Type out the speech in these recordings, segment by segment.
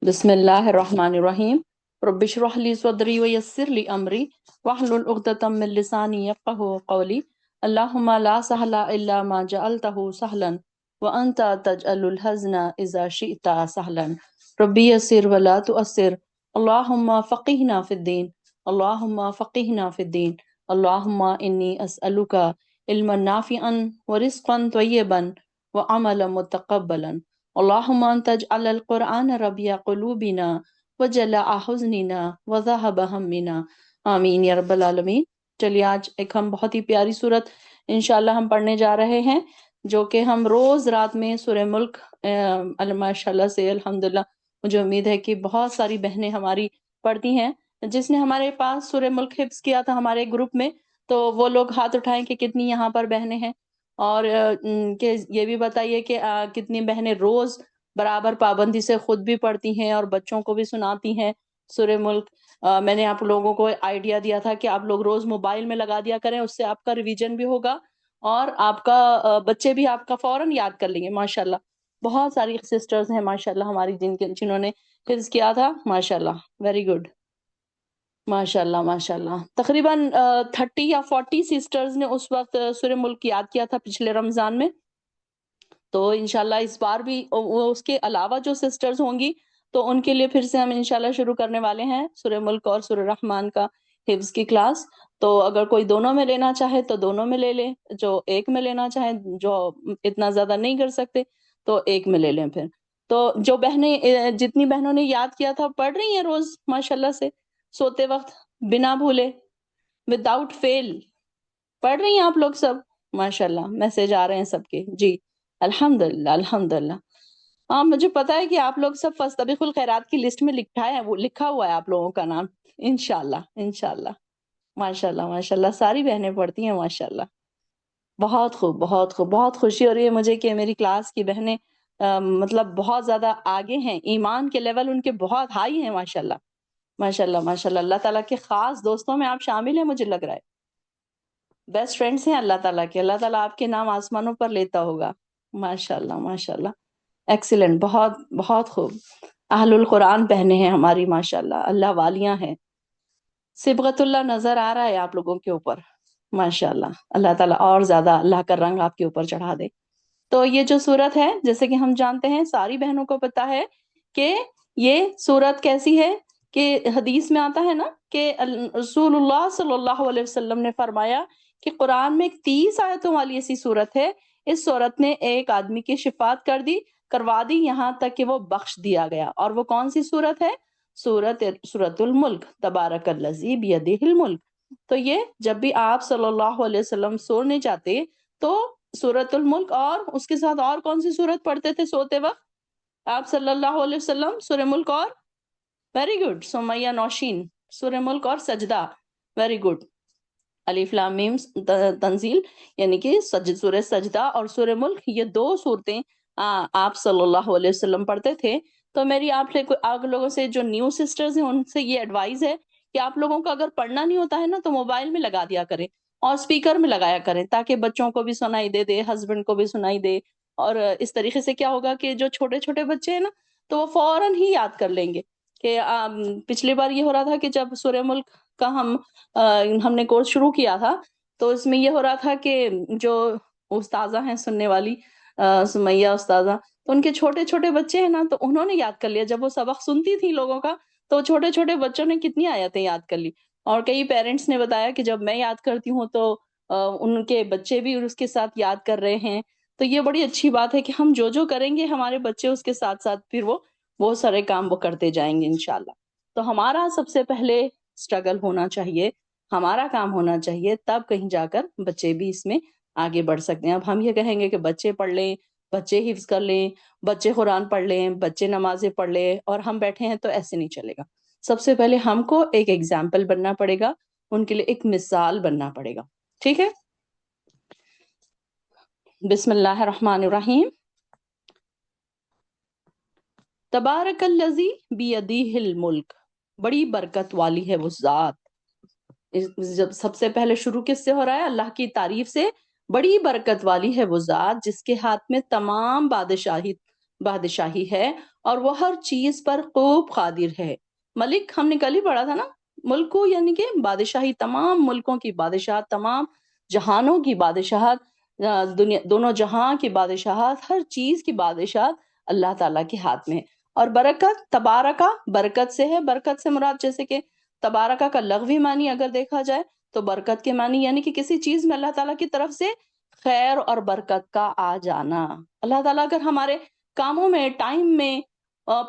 بسم اللہ الرحمن الرحیم رب اشرح لی صدری ویسر لی امری واحلل عقدۃ من لسانی یفقهوا قولی اللہم لا سہل الا ما جعلتہ سہلا وانت تجعل الحزن اذا شئت سہلا ربی یسر ولا تؤثر اللہم فقہنا فی الدین اللہم فقہنا فی الدین اللہم انی اسألک علما نافعا ورزقا طیبا وعملا متقبلا اللہم ان تجعل القرآن ربیع قلوبنا وجلاء حزننا وذہب ہمنا آمین یا رب العالمین۔ چلیے آج ایک ہم بہت ہی پیاری صورت انشاءاللہ ہم پڑھنے جا رہے ہیں، جو کہ ہم روز رات میں سورہ ملک ماشاءاللہ سے الحمدللہ مجھے امید ہے کہ بہت ساری بہنیں ہماری پڑھتی ہیں۔ جس نے ہمارے پاس سورہ ملک حفظ کیا تھا ہمارے گروپ میں، تو وہ لوگ ہاتھ اٹھائیں کہ کتنی یہاں پر بہنیں ہیں، اور کہ یہ بھی بتائیے کہ کتنی بہنیں روز برابر پابندی سے خود بھی پڑھتی ہیں اور بچوں کو بھی سناتی ہیں سورہ ملک۔ میں نے آپ لوگوں کو آئیڈیا دیا تھا کہ آپ لوگ روز موبائل میں لگا دیا کریں، اس سے آپ کا ریویژن بھی ہوگا اور آپ کا بچے بھی آپ کا فوراً یاد کر لیں گے ماشاءاللہ۔ بہت ساری سسٹرز ہیں ماشاءاللہ ہماری جنہوں نے حفظ کیا تھا ماشاءاللہ، ویری گڈ ماشاءاللہ ماشاءاللہ۔ تقریباً 30 یا 40 سسٹرز نے اس وقت سورہ ملک یاد کیا تھا پچھلے رمضان میں، تو انشاءاللہ اس بار بھی اس کے علاوہ جو سسٹرز ہوں گی تو ان کے لیے پھر سے ہم انشاءاللہ شروع کرنے والے ہیں سورہ ملک اور سورہ رحمان کا حفظ کی کلاس۔ تو اگر کوئی دونوں میں لینا چاہے تو دونوں میں لے لیں، جو ایک میں لینا چاہے، جو اتنا زیادہ نہیں کر سکتے تو ایک میں لے لیں پھر۔ تو جو بہنیں جتنی بہنوں نے یاد کیا تھا پڑھ رہی ہیں روز ماشاءاللہ سے، سوتے وقت بنا بھولے وداؤٹ فیل پڑھ رہی ہیں آپ لوگ سب ماشاءاللہ، میسج آ رہے ہیں سب کے جی الحمدللہ الحمدللہ۔ ہاں مجھے پتا ہے کہ آپ لوگ سب فاستبقوا الخیرات کی لسٹ میں لکھا ہوا ہے آپ لوگوں کا نام، انشاءاللہ انشاءاللہ ماشاءاللہ ماشاءاللہ۔ ساری بہنیں پڑھتی ہیں ماشاءاللہ، بہت خوب بہت خوب۔ بہت خوشی ہو رہی ہے مجھے کہ میری کلاس کی بہنیں مطلب بہت زیادہ آگے ہیں، ایمان کے لیول ان کے بہت ہائی ہیں ماشاءاللہ ماشاءاللہ ماشاءاللہ۔ اللہ تعالیٰ کے خاص دوستوں میں آپ شامل ہیں مجھے لگ رہا ہے، بیسٹ فرینڈس ہیں اللہ تعالیٰ کے۔ اللہ تعالیٰ آپ کے نام آسمانوں پر لیتا ہوگا ماشاءاللہ ماشاءاللہ۔ ایکسیلنٹ، بہت بہت خوب۔ اہل القرآن بہنیں ہیں ہماری ماشاءاللہ، اللہ والیاں ہیں۔ صبغت اللہ نظر آ رہا ہے آپ لوگوں کے اوپر ماشاءاللہ، اللہ تعالیٰ اور زیادہ اللہ کا رنگ آپ کے اوپر چڑھا دے۔ تو یہ جو صورت ہے، جیسے کہ ہم جانتے ہیں، ساری بہنوں کو پتا ہے کہ یہ صورت کیسی ہے، کہ حدیث میں آتا ہے نا کہ رسول اللہ صلی اللہ علیہ وسلم نے فرمایا کہ قرآن میں 30 آیتوں والی ایسی صورت ہے، اس صورت نے ایک آدمی کی شفاعت کروا دی یہاں تک کہ وہ بخش دیا گیا۔ اور وہ کون سی صورت ہے؟ سورت الملک، تبارک الذی بیدہ الملک۔ تو یہ جب بھی آپ صلی اللہ علیہ وسلم سونے جاتے تو سورت الملک، اور اس کے ساتھ اور کون سی صورت پڑھتے تھے سوتے وقت آپ صلی اللہ علیہ وسلم؟ سورہ ملک اور ویری گڈ سمیہ نوشین، سورہ ملک اور سجدہ، ویری گڈ۔ الف لام میم تنزیل، یعنی کہ سورہ سجدہ اور سورہ ملک، یہ دو صورتیں آپ صلی اللہ علیہ وسلم پڑھتے تھے۔ تو میری آپ لوگوں سے جو نیو سسٹرز ہیں ان سے یہ ایڈوائز ہے کہ آپ لوگوں کو اگر پڑھنا نہیں ہوتا ہے نا تو موبائل میں لگا دیا کریں اور اسپیکر میں لگایا کریں، تاکہ بچوں کو بھی سنائی دے ہسبینڈ کو بھی سنائی دے، اور اس طریقے سے کیا ہوگا کہ جو چھوٹے چھوٹے بچے ہیں نا تو وہ فوراً ہی یاد کر لیں گے۔ کہ پچھلی بار یہ ہو رہا تھا کہ جب سورہ ملک کا ہم نے کورس شروع کیا تھا تو اس میں یہ ہو رہا تھا کہ جو استاذہ ہیں سننے والی سمیہ استاذہ، تو ان کے چھوٹے چھوٹے بچے ہیں نا تو انہوں نے یاد کر لیا، جب وہ سبق سنتی تھی لوگوں کا تو چھوٹے چھوٹے بچوں نے کتنی آیتیں یاد کر لی۔ اور کئی پیرنٹس نے بتایا کہ جب میں یاد کرتی ہوں تو ان کے بچے بھی اس کے ساتھ یاد کر رہے ہیں۔ تو یہ بڑی اچھی بات ہے کہ ہم جو کریں گے ہمارے بچے اس کے ساتھ ساتھ پھر وہ بہت سارے کام وہ کرتے جائیں گے انشاءاللہ۔ تو ہمارا سب سے پہلے اسٹرگل ہونا چاہیے، ہمارا کام ہونا چاہیے، تب کہیں جا کر بچے بھی اس میں آگے بڑھ سکتے ہیں۔ اب ہم یہ کہیں گے کہ بچے پڑھ لیں، بچے حفظ کر لیں، بچے قرآن پڑھ لیں، بچے نمازیں پڑھ لیں، اور ہم بیٹھے ہیں تو ایسے نہیں چلے گا۔ سب سے پہلے ہم کو ایک ایگزامپل بننا پڑے گا، ان کے لیے ایک مثال بننا پڑے گا، ٹھیک ہے؟ بسم اللہ الرحمن الرحیم۔ تبارک الذی بیدہ الملک، بڑی برکت والی ہے وہ ذات۔ جب سب سے پہلے شروع کس سے ہو رہا ہے؟ اللہ کی تعریف سے۔ بڑی برکت والی ہے وہ ذات جس کے ہاتھ میں تمام بادشاہی بادشاہی ہے اور وہ ہر چیز پر خوب قادر ہے۔ ملک ہم نے کل ہی پڑھا تھا نا، ملکوں یعنی کہ بادشاہی، تمام ملکوں کی بادشاہت، تمام جہانوں کی بادشاہت، دنیا دونوں جہاں کی بادشاہت، ہر چیز کی بادشاہت اللہ تعالیٰ کے ہاتھ میں ہے۔ اور برکت، تبارکہ برکت سے ہے، برکت سے مراد جیسے کہ تبارکہ کا لغوی معنی اگر دیکھا جائے تو برکت کے معنی یعنی کہ کسی چیز میں اللہ تعالیٰ کی طرف سے خیر اور برکت کا آ جانا۔ اللہ تعالیٰ اگر ہمارے کاموں میں، ٹائم میں،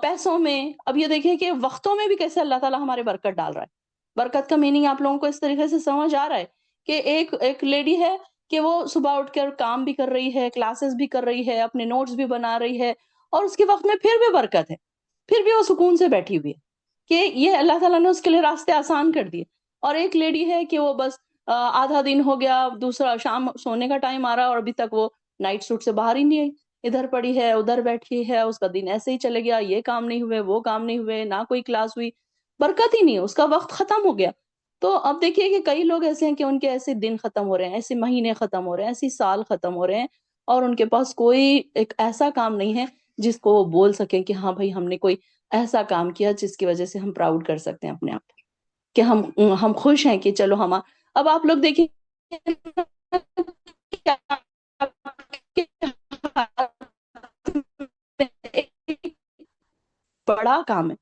پیسوں میں، اب یہ دیکھیں کہ وقتوں میں بھی کیسے اللہ تعالیٰ ہمارے برکت ڈال رہا ہے۔ برکت کا میننگ آپ لوگوں کو اس طریقے سے سمجھ آ رہا ہے کہ ایک لیڈی ہے کہ وہ صبح اٹھ کر کام بھی کر رہی ہے، کلاسز بھی کر رہی ہے، اپنے نوٹس بھی بنا رہی ہے، اور اس کے وقت میں پھر بھی برکت ہے، پھر بھی وہ سکون سے بیٹھی ہوئی ہے کہ یہ اللہ تعالیٰ نے اس کے لیے راستے آسان کر دیے۔ اور ایک لیڈی ہے کہ وہ بس آدھا دن ہو گیا، دوسرا شام سونے کا ٹائم آ رہا اور ابھی تک وہ نائٹ سوٹ سے باہر ہی نہیں آئی، ادھر پڑی ہے ادھر بیٹھی ہے، اس کا دن ایسے ہی چلے گیا، یہ کام نہیں ہوئے، وہ کام نہیں ہوئے، نہ کوئی کلاس ہوئی، برکت ہی نہیں، اس کا وقت ختم ہو گیا۔ تو اب دیکھیے کہ کئی لوگ ایسے ہیں کہ ان کے ایسے دن ختم ہو رہے ہیں، ایسے مہینے ختم ہو رہے ہیں، ایسے سال ختم ہو رہے ہیں، اور ان کے پاس کوئی ایک ایسا کام نہیں ہے جس کو وہ بول سکیں کہ ہاں بھائی ہم نے کوئی ایسا کام کیا جس کی وجہ سے ہم پراؤڈ کر سکتے ہیں اپنے آپ کہ ہم خوش ہیں کہ چلو ہم۔ اب آپ لوگ دیکھیں بڑا کام ہے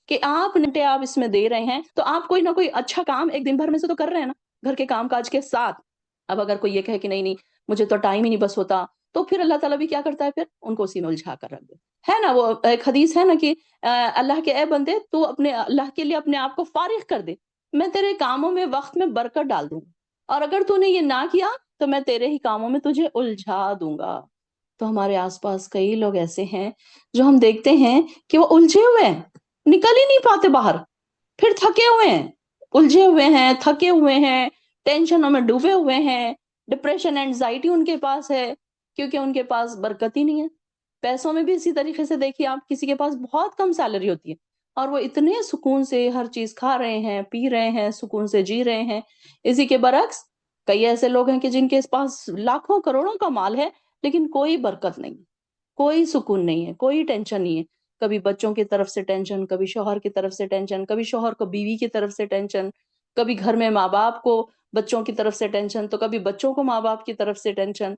کہ آپ گھنٹے آپ اس میں دے رہے ہیں، تو آپ کوئی نہ کوئی اچھا کام ایک دن بھر میں سے تو کر رہے ہیں نا، گھر کے کام کاج کے ساتھ۔ اب اگر کوئی یہ کہے کہ نہیں نہیں مجھے تو ٹائم ہی نہیں بس ہوتا، تو پھر اللہ تعالیٰ بھی کیا کرتا ہے، پھر ان کو اسی میں الجھا کر رکھ دے ہے نا۔ وہ ایک حدیث ہے نا کہ اللہ کے اے بندے تو اپنے اللہ کے لیے اپنے آپ کو فارغ کر دے، میں تیرے کاموں میں وقت میں برکت ڈال دوں گا، اور اگر تو نے یہ نہ کیا تو میں تیرے ہی کاموں میں تجھے الجھا دوں گا۔ تو ہمارے آس پاس کئی لوگ ایسے ہیں جو ہم دیکھتے ہیں کہ وہ الجھے ہوئے ہیں، نکل ہی نہیں پاتے باہر، پھر تھکے ہوئے ہیں، الجھے ہوئے ہیں، تھکے ہوئے ہیں، ٹینشنوں میں ڈوبے ہوئے ہیں، ڈپریشن اینزائٹی ان کے پاس ہے کیونکہ ان کے پاس برکت ہی نہیں ہے۔ پیسوں میں بھی اسی طریقے سے دیکھیے آپ، کسی کے پاس بہت کم سیلری ہوتی ہے اور وہ اتنے سکون سے ہر چیز کھا رہے ہیں، پی رہے ہیں، سکون سے جی رہے ہیں۔ اسی کے برعکس کئی ایسے لوگ ہیں کہ جن کے پاس لاکھوں کروڑوں کا مال ہے لیکن کوئی برکت نہیں، کوئی سکون نہیں ہے، کوئی ٹینشن نہیں ہے، کبھی بچوں کی طرف سے ٹینشن، کبھی شوہر کی طرف سے ٹینشن، کبھی شوہر کو بیوی کی طرف سے ٹینشن، کبھی گھر میں ماں باپ کو بچوں کی طرف سے ٹینشن، تو کبھی بچوں کو ماں باپ کی طرف سے ٹینشن۔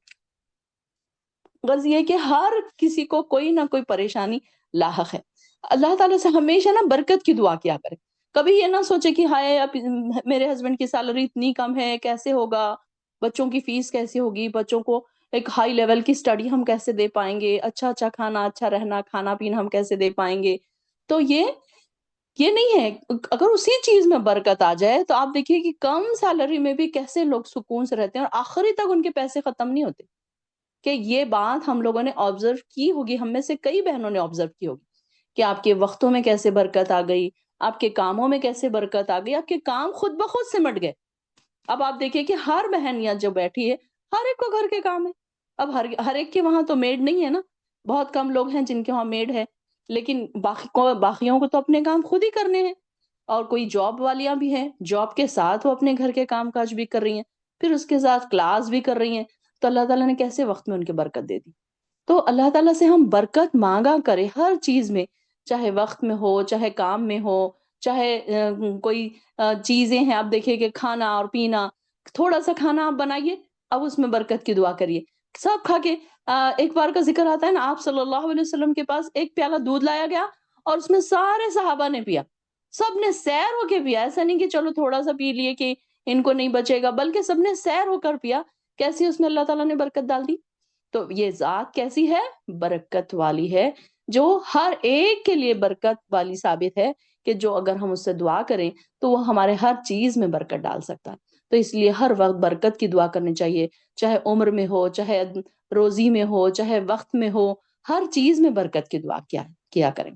غرض یہ کہ ہر کسی کو کوئی نہ کوئی پریشانی لاحق ہے۔ اللہ تعالیٰ سے ہمیشہ نا برکت کی دعا کیا کرے، کبھی یہ نہ سوچے کہ ہائے اب میرے ہسبینڈ کی سیلری اتنی کم ہے، کیسے ہوگا، بچوں کی فیس کیسے ہوگی، بچوں کو ایک ہائی لیول کی سٹڈی ہم کیسے دے پائیں گے، اچھا اچھا کھانا، اچھا رہنا، کھانا پینا ہم کیسے دے پائیں گے۔ تو یہ نہیں ہے، اگر اسی چیز میں برکت آ جائے تو آپ دیکھیے کہ کم سیلری میں بھی کیسے لوگ سکون سے رہتے ہیں اور آخری تک ان کے پیسے ختم نہیں ہوتے۔ کہ یہ بات ہم لوگوں نے آبزرو کی ہوگی، ہم میں سے کئی بہنوں نے آبزرو کی ہوگی کہ آپ کے وقتوں میں کیسے برکت آ گئی، آپ کے کاموں میں کیسے برکت آ گئی، آپ کے کام خود بخود سمٹ گئے۔ اب آپ دیکھیں کہ ہر بہن یہاں جو بیٹھی ہے، ہر ایک کو گھر کے کام ہے۔ اب ہر ایک کے وہاں تو میڈ نہیں ہے نا، بہت کم لوگ ہیں جن کے وہاں میڈ ہے، لیکن باقیوں کو تو اپنے کام خود ہی کرنے ہیں۔ اور کوئی جاب والیاں بھی ہیں، جاب کے ساتھ وہ اپنے گھر کے کام کاج بھی کر رہی ہیں، پھر اس کے ساتھ کلاس بھی کر رہی ہیں، تو اللہ تعالیٰ نے کیسے وقت میں ان کے برکت دے دی۔ تو اللہ تعالیٰ سے ہم برکت مانگا کرے ہر چیز میں، چاہے وقت میں ہو، چاہے کام میں ہو، چاہے کوئی چیزیں ہیں، آپ دیکھیے کہ کھانا اور پینا، تھوڑا سا کھانا آپ بنائیے، اب اس میں برکت کی دعا کریے، سب کھا کے ایک بار کا ذکر آتا ہے نا، آپ صلی اللہ علیہ وسلم کے پاس ایک پیالہ دودھ لایا گیا اور اس میں سارے صحابہ نے پیا، سب نے سیر ہو کے پیا، ایسا نہیں کہ چلو تھوڑا سا پی لیے کہ ان کو نہیں بچے گا، بلکہ سب نے سیر ہو کر پیا۔ کیسی اس میں اللہ تعالیٰ نے برکت ڈال دی۔ تو یہ ذات کیسی ہے، برکت والی ہے، جو ہر ایک کے لیے برکت والی ثابت ہے کہ جو اگر ہم اس سے دعا کریں تو وہ ہمارے ہر چیز میں برکت ڈال سکتا ہے۔ تو اس لیے ہر وقت برکت کی دعا کرنی چاہیے، چاہے عمر میں ہو، چاہے روزی میں ہو، چاہے وقت میں ہو، ہر چیز میں برکت کی دعا کیا کریں۔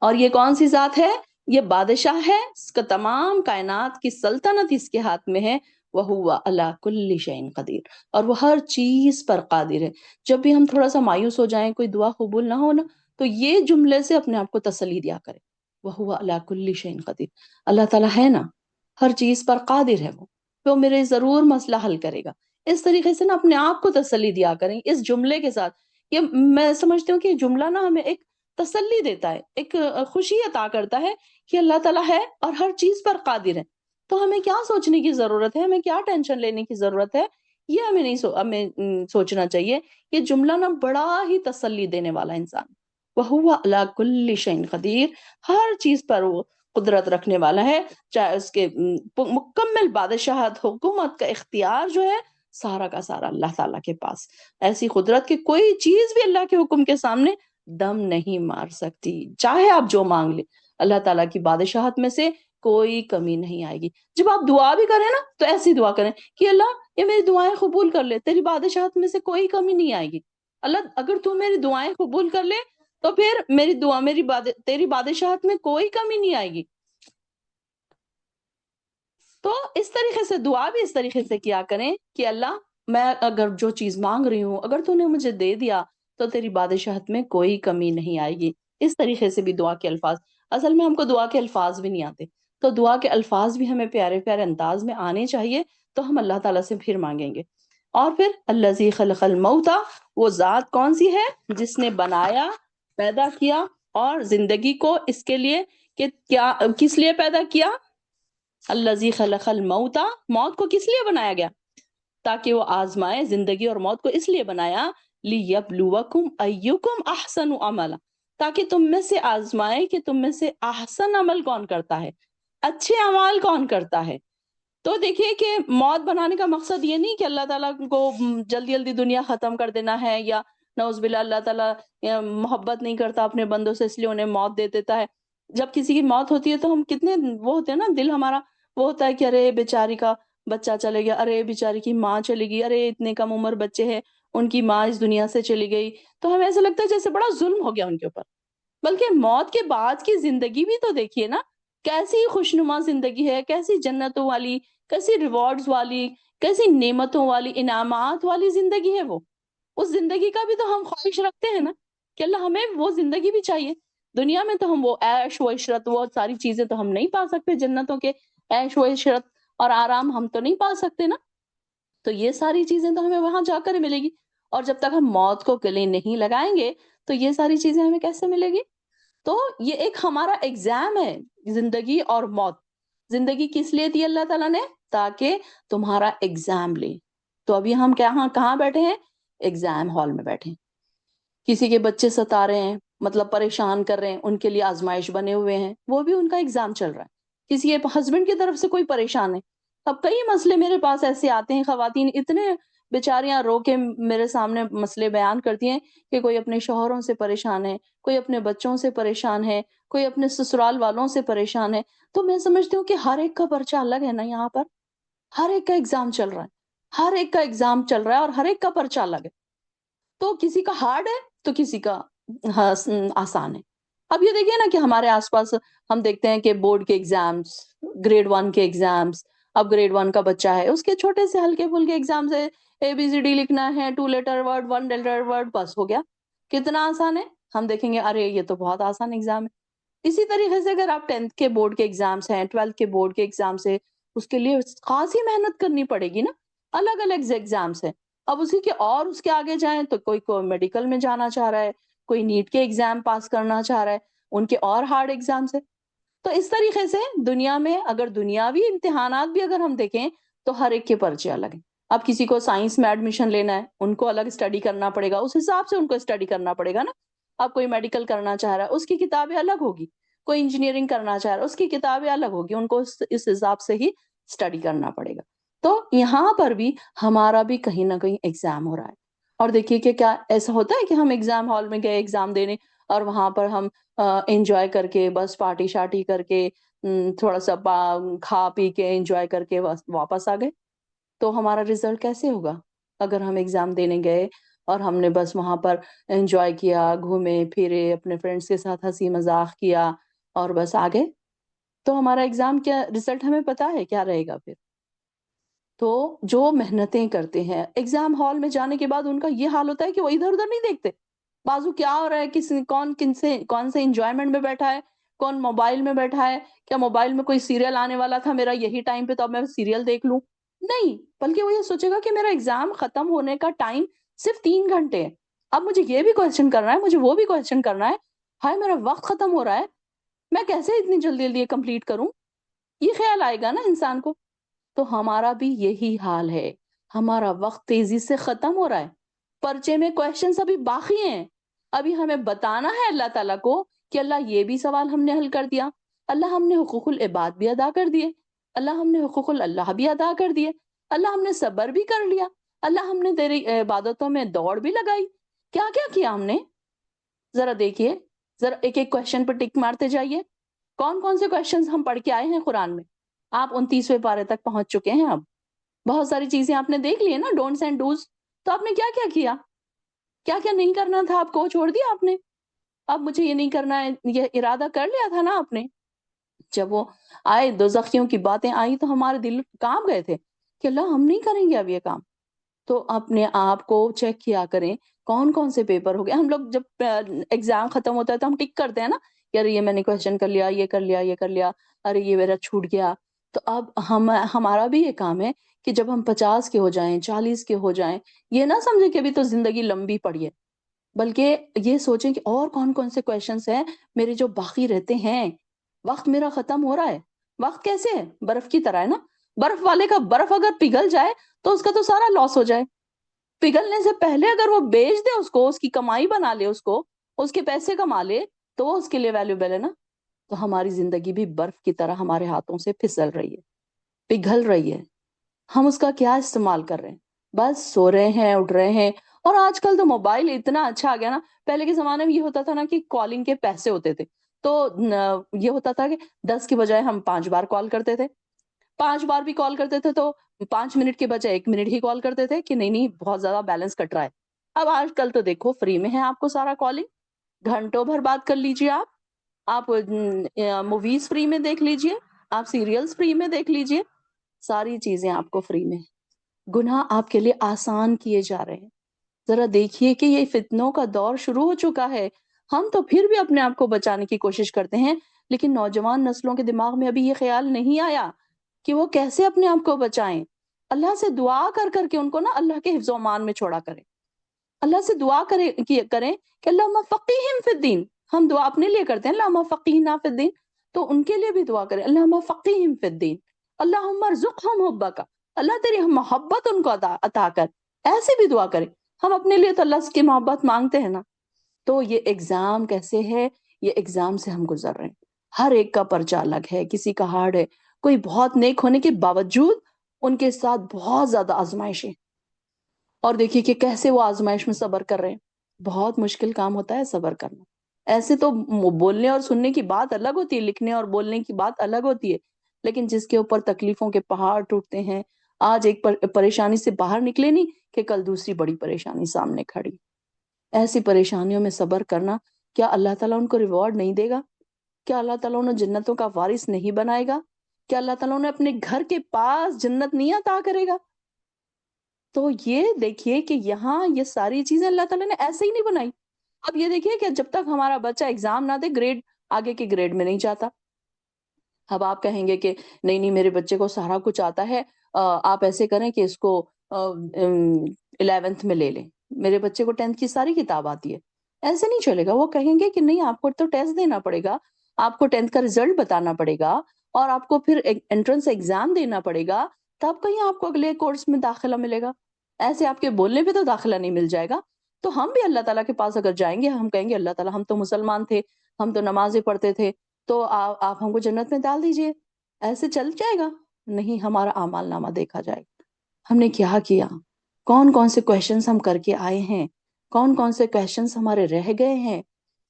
اور یہ کون سی ذات ہے، یہ بادشاہ ہے، اس کا تمام کائنات کی سلطنت اس کے ہاتھ میں ہے، وَهُوَ عَلَى كُلِّ شَيْءٍ قدیر، اور وہ ہر چیز پر قادر ہے۔ جب بھی ہم تھوڑا سا مایوس ہو جائیں، کوئی دعا قبول نہ ہو نا، تو یہ جملے سے اپنے آپ کو تسلی دیا کرے، وَهُوَ عَلَى كُلِّ شَيْءٍ قدیر، اللہ تعالیٰ ہے نا، ہر چیز پر قادر ہے، وہ میرے ضرور مسئلہ حل کرے گا۔ اس طریقے سے نا اپنے آپ کو تسلی دیا کریں اس جملے کے ساتھ یہ میں سمجھتی ہوں کہ جملہ نا ہمیں ایک تسلی دیتا ہے، ایک خوشی عطا کرتا ہے کہ اللہ تعالیٰ ہے اور ہر چیز پر قادر ہے، تو ہمیں کیا سوچنے کی ضرورت ہے، ہمیں کیا ٹینشن لینے کی ضرورت ہے، یہ ہمیں نہیں سوچنا چاہیے۔ یہ جملہ نا بڑا ہی تسلی دینے والا انسان، وَهُوَ عَلَى كُلِّ شَيْءٍ قدیر، ہر چیز پر وہ قدرت رکھنے والا ہے، چاہے اس کے مکمل بادشاہت، حکومت کا اختیار جو ہے سارا کا سارا اللہ تعالیٰ کے پاس، ایسی قدرت کہ کوئی چیز بھی اللہ کے حکم کے سامنے دم نہیں مار سکتی، چاہے آپ جو مانگ لیں اللہ تعالیٰ کی بادشاہت میں سے کوئی کمی نہیں آئے گی۔ جب آپ دعا بھی کریں نا تو ایسی دعا کریں کہ اللہ یہ میری دعائیں قبول کر لے، تیری بادشاہت میں سے کوئی کمی نہیں آئے گی، اللہ اگر تو میری دعائیں قبول کر لے تو پھر میری دعا تیری بادشاہت میں کوئی کمی نہیں آئے گی۔ تو اس طریقے سے دعا بھی اس طریقے سے کیا کریں کہ اللہ میں اگر جو چیز مانگ رہی ہوں اگر تو نے مجھے دے دیا تو تیری بادشاہت میں کوئی کمی نہیں آئے گی۔ اس طریقے سے بھی دعا کے الفاظ، اصل میں ہم کو دعا کے الفاظ بھی نہیں آتے، تو دعا کے الفاظ بھی ہمیں پیارے پیارے انداز میں آنے چاہیے، تو ہم اللہ تعالیٰ سے پھر مانگیں گے۔ اور پھر الذی خلق الموت، وہ ذات کون سی ہے جس نے بنایا، پیدا کیا اور زندگی کو اس کے لیے کہ کیا کس لیے پیدا کیا، الذی خلق الموت، موت کو کس لیے بنایا گیا، تاکہ وہ آزمائے، زندگی اور موت کو اس لیے بنایا لیبلوکم ایکم احسن عملا، تاکہ تم میں سے آزمائے کہ تم میں سے احسن عمل کون کرتا ہے، اچھے اعمال کون کرتا ہے۔ تو دیکھیے کہ موت بنانے کا مقصد یہ نہیں کہ اللہ تعالیٰ کو جلدی جلدی دنیا ختم کر دینا ہے، یا نعوذ باللہ اللہ تعالیٰ محبت نہیں کرتا اپنے بندوں سے اس لیے انہیں موت دے دیتا ہے۔ جب کسی کی موت ہوتی ہے تو ہم کتنے وہ ہوتے ہیں نا، دل ہمارا وہ ہوتا ہے کہ ارے بیچاری کا بچہ چلے گیا، ارے بیچاری کی ماں چلی گئی، ارے اتنے کم عمر بچے ہیں ان کی ماں اس دنیا سے چلی گئی، تو ہمیں ایسا لگتا ہے جیسے بڑا ظلم ہو گیا ان کے اوپر۔ بلکہ موت کے بعد کی زندگی بھی تو دیکھیے نا، کیسی خوشنما زندگی ہے، کیسی جنتوں والی، کیسی ریوارڈز والی، کیسی نعمتوں والی، انعامات والی زندگی ہے وہ۔ اس زندگی کا بھی تو ہم خواہش رکھتے ہیں نا کہ اللہ ہمیں وہ زندگی بھی چاہیے۔ دنیا میں تو ہم وہ عیش و عشرت، وہ ساری چیزیں تو ہم نہیں پا سکتے، جنتوں کے عیش و عشرت اور آرام ہم تو نہیں پا سکتے نا، تو یہ ساری چیزیں تو ہمیں وہاں جا کر ملے گی، اور جب تک ہم موت کو گلے نہیں لگائیں گے تو یہ ساری چیزیں ہمیں کیسے ملے گی؟ تو یہ ایک ہمارا ایگزام ہے، زندگی اور موت۔ زندگی کس لیے دی اللہ تعالیٰ نے؟ تاکہ تمہارا ایگزام لے۔ تو ابھی ہم کہاں بیٹھے ہیں؟ ایگزام ہال میں بیٹھے ہیں۔ کسی کے بچے ستا رہے ہیں، مطلب پریشان کر رہے ہیں، ان کے لیے آزمائش بنے ہوئے ہیں، وہ بھی ان کا ایگزام چل رہا ہے۔ کسی کے ہسبینڈ کی طرف سے کوئی پریشان ہے، اب کئی مسئلے میرے پاس ایسے آتے ہیں، خواتین اتنے بیچاریاں رو کے میرے سامنے مسئلے بیان کرتی ہیں کہ کوئی اپنے شوہروں سے پریشان ہے، کوئی اپنے بچوں سے پریشان ہے، کوئی اپنے سسرال والوں سے پریشان ہے۔ تو میں سمجھتی ہوں کہ ہر ایک کا پرچہ الگ ہے نا، یہاں پر ہر ایک کا ایگزام چل رہا ہے، ہر ایک کا ایگزام چل رہا ہے اور ہر ایک کا پرچہ الگ ہے۔ تو کسی کا ہارڈ ہے تو کسی کا آسان ہے۔ اب یہ دیکھیے نا کہ ہمارے آس پاس ہم دیکھتے ہیں کہ بورڈ کے ایگزامز، گریڈ 1 کے ایگزامز، اب گریڈ 1 کا بچہ ہے اس کے چھوٹے سے ہلکے پھلکے ایگزامز ہے، ABCD لکھنا ہے، 2 لیٹر ورڈ 1 لیٹر ورڈ، بس ہو گیا۔ کتنا آسان ہے، ہم دیکھیں گے ارے یہ تو بہت آسان ایگزام ہے۔ اسی طریقے سے اگر آپ 10th کے بورڈ کے ایگزامز ہیں، 12th کے بورڈ کے ایگزامز ہے، اس کے لیے خاصی محنت کرنی پڑے گی نا، الگ الگ ایگزامز ہیں۔ اب اسی کے اور اس کے آگے جائیں تو کوئی میڈیکل میں جانا چاہ رہا ہے، کوئی نیٹ کے ایگزام پاس کرنا چاہ رہا ہے، ان کے اور ہارڈ ایگزامز ہیں۔ تو اس طریقے سے دنیا میں اگر دنیاوی امتحانات بھی اگر ہم دیکھیں تو ہر ایک کے پرچے الگ ہیں۔ اب کسی کو سائنس میں ایڈمیشن لینا ہے، ان کو الگ اسٹڈی کرنا پڑے گا، اس حساب سے ان کو اسٹڈی کرنا پڑے گا نا۔ اب کوئی میڈیکل کرنا چاہ رہا ہے اس کی کتابیں الگ ہوگی، کوئی انجینئرنگ کرنا چاہ رہا ہے اس کی کتابیں الگ ہوگی، ان کو اس حساب سے ہی اسٹڈی کرنا پڑے گا۔ تو یہاں پر بھی ہمارا بھی کہیں نہ کہیں ایگزام ہو رہا ہے۔ اور دیکھیے کہ کیا ایسا ہوتا ہے کہ ہم ایگزام ہال میں گئے ایگزام دینے اور وہاں پر ہم انجوائے کر کے بس پارٹی شارٹی کر کے تھوڑا سا کھا پی کے انجوائے کر کے واپس آ گئے، تو ہمارا رزلٹ کیسے ہوگا؟ اگر ہم ایگزام دینے گئے اور ہم نے بس وہاں پر انجوائے کیا، گھومے پھرے، اپنے فرینڈس کے ساتھ ہنسی مذاق کیا اور بس آ گئے، تو ہمارا ایگزام کیا رزلٹ ہمیں پتا ہے کیا رہے گا پھر؟ تو جو محنتیں کرتے ہیں ایگزام ہال میں جانے کے بعد ان کا یہ حال ہوتا ہے کہ وہ ادھر ادھر نہیں دیکھتے، بازو کیا ہو رہا ہے، کون سے انجوائمنٹ میں بیٹھا ہے، کون موبائل میں بیٹھا ہے، کیا موبائل میں کوئی سیریل آنے والا تھا میرا یہی ٹائم پہ تو اب میں سیریل دیکھ لوں، نہیں، بلکہ وہ یہ سوچے گا کہ میرا ایگزام ختم ہونے کا ٹائم صرف 3 گھنٹے ہے، اب مجھے یہ بھی کوشچن کرنا ہے، مجھے وہ بھی کوشچن کرنا ہے، ہائے میرا وقت ختم ہو رہا ہے، میں کیسے اتنی جلدی جلدی کمپلیٹ کروں؟ یہ خیال آئے گا نا انسان کو۔ تو ہمارا بھی یہی حال ہے، ہمارا وقت تیزی سے ختم ہو رہا ہے، پرچے میں کوشچنز ابھی باقی ہیں، ابھی ہمیں بتانا ہے اللہ تعالیٰ کو کہ اللہ یہ بھی سوال ہم نے حل کر دیا، اللہ ہم نے حقوق العباد بھی ادا کر دیے، اللہ ہم نے حقوق اللہ بھی ادا کر دیے، اللہ ہم نے صبر بھی کر لیا، اللہ ہم نے تیری عبادتوں میں دوڑ بھی لگائی، کیا کیا کیا ہم نے؟ ذرا دیکھیے، ذرا ایک ایک کوشچن پہ ٹک مارتے جائیے، کون کون سے کوشچنز ہم پڑھ کے آئے ہیں قرآن میں؟ آپ 29ویں پارے تک پہنچ چکے ہیں، اب بہت ساری چیزیں آپ نے دیکھ لی ہے نا، ڈونٹس اینڈ ڈوز، تو آپ نے کیا کیا کیا، کیا کیا نہیں کرنا تھا آپ کو چھوڑ دیا آپ نے؟ اب مجھے یہ نہیں کرنا ہے، یہ ارادہ کر لیا تھا نا آپ نے۔ جب وہ آئے دوزخیوں کی باتیں آئی تو ہمارے دل کانپ گئے تھے کہ اللہ ہم نہیں کریں گے اب یہ کام۔ تو اپنے آپ کو چیک کیا کریں کون کون سے پیپر ہو گئے۔ ہم لوگ جب ایگزام ختم ہوتا ہے تو ہم ٹک کرتے ہیں نا، یار یہ میں نے کوشچن کر لیا، یہ کر لیا، یہ کر لیا، ارے یہ میرا چھوٹ گیا۔ تو اب ہمارا بھی یہ کام ہے کہ جب ہم 50 کے ہو جائیں، 40 کے ہو جائیں، یہ نہ سمجھیں کہ ابھی تو زندگی لمبی پڑی ہے، بلکہ یہ سوچیں کہ اور کون کون سے کویشچنس ہیں میرے جو باقی رہتے ہیں۔ وقت میرا ختم ہو رہا ہے۔ وقت کیسے ہے؟ برف کی طرح ہے نا، برف والے کا برف اگر پگھل جائے تو اس کا تو سارا لاس ہو جائے، پگھلنے سے پہلے اگر وہ بیچ دے اس کو، اس کی کمائی بنا لے، اس کو اس کے پیسے کما لے، تو وہ اس کے لیے ویلیوبل ہے نا۔ تو ہماری زندگی بھی برف کی طرح ہمارے ہاتھوں سے پھسل رہی ہے، پگھل رہی ہے، ہم اس کا کیا استعمال کر رہے ہیں؟ بس سو رہے ہیں، اٹھ رہے ہیں۔ اور آج کل تو موبائل اتنا اچھا آ گیا نا، پہلے کے زمانے میں یہ ہوتا تھا نا کہ کالنگ کے پیسے ہوتے تھے، تو یہ ہوتا تھا کہ 10 کی بجائے ہم 5 بار کال کرتے تھے، 5 بار بھی کال کرتے تھے تو 5 منٹ کے بجائے 1 منٹ ہی کال کرتے تھے کہ نہیں نہیں بہت زیادہ بیلنس کٹ رہا ہے۔ اب آج کل تو دیکھو فری میں ہے آپ کو سارا کالنگ، گھنٹوں بھر بات کر لیجیے، آپ موویز فری میں دیکھ لیجیے، آپ سیریلز فری میں دیکھ لیجیے، ساری چیزیں آپ کو فری میں۔ گناہ آپ کے لیے آسان کیے جا رہے ہیں۔ ذرا دیکھیے کہ یہ فتنوں کا دور شروع ہو چکا ہے، ہم تو پھر بھی اپنے آپ کو بچانے کی کوشش کرتے ہیں، لیکن نوجوان نسلوں کے دماغ میں ابھی یہ خیال نہیں آیا کہ وہ کیسے اپنے آپ کو بچائیں۔ اللہ سے دعا کر کر کے ان کو نا اللہ کے حفظ و امان میں چھوڑا کریں، اللہ سے دعا کریں کہ اللہم فقیہم فی الدین۔ ہم دعا اپنے لیے کرتے ہیں اللہم فقیہنا فی الدین، تو ان کے لیے بھی دعا کریں اللہم فقیہم فی الدین، اللہم ارزقہم حبک، اللہ تیری محبت ان کو عطا کر، ایسے بھی دعا کریں۔ ہم اپنے لیے تو اللہ کی محبت مانگتے ہیں نا۔ تو یہ ایگزام کیسے ہے؟ یہ ایگزام سے ہم گزر رہے ہیں، ہر ایک کا پرچہ الگ ہے، کسی کا ہارڈ ہے، کوئی بہت نیک ہونے کے باوجود ان کے ساتھ بہت زیادہ آزمائشیں، اور دیکھیے کہ کیسے وہ آزمائش میں صبر کر رہے ہیں۔ بہت مشکل کام ہوتا ہے صبر کرنا۔ ایسے تو بولنے اور سننے کی بات الگ ہوتی ہے، لکھنے اور بولنے کی بات الگ ہوتی ہے، لیکن جس کے اوپر تکلیفوں کے پہاڑ ٹوٹتے ہیں، آج ایک پریشانی سے باہر نکلے نہیں کہ کل دوسری بڑی پریشانی سامنے کھڑی۔ ایسی پریشانیوں میں صبر کرنا، کیا اللہ تعالیٰ ان کو ریوارڈ نہیں دے گا؟ کیا اللہ تعالیٰ انہیں جنتوں کا وارث نہیں بنائے گا؟ کیا اللہ تعالیٰ انہیں اپنے گھر کے پاس جنت نہیں عطا کرے گا؟ تو یہ دیکھیے کہ یہاں یہ ساری چیزیں اللہ تعالیٰ نے ایسے ہی نہیں بنائی۔ اب یہ دیکھیے کہ جب تک ہمارا بچہ ایگزام نہ دے، گریڈ آگے کے گریڈ میں نہیں جاتا۔ اب آپ کہیں گے کہ نہیں نہیں میرے بچے کو سارا کچھ آتا ہے، آپ ایسے کریں کہ اس کو 11th میں لے لیں، میرے بچے کو 10th کی ساری کتاب آتی ہے، ایسے نہیں چلے گا۔ وہ کہیں گے کہ نہیں آپ کو تو ٹیسٹ دینا پڑے گا، آپ کو 10th کا ریزلٹ بتانا پڑے گا، اور آپ کو پھر انٹرنس ایگزام دینا پڑے گا، تب کہیں آپ کو اگلے کورس میں داخلہ ملے گا۔ ایسے آپ کے بولنے پہ تو داخلہ نہیں مل جائے گا۔ تو ہم بھی اللہ تعالیٰ کے پاس اگر جائیں گے، ہم کہیں گے اللہ تعالیٰ ہم تو مسلمان تھے، ہم تو نمازیں پڑھتے تھے، تو آپ ہم کو جنت میں ڈال دیجئے، ایسے چل جائے گا؟ نہیں، ہمارا اعمال نامہ دیکھا جائے گا، ہم نے کیا کیا، کون کون سے کویشچنز ہم کر کے آئے ہیں، کون کون سے کویشچنز ہمارے رہ گئے ہیں،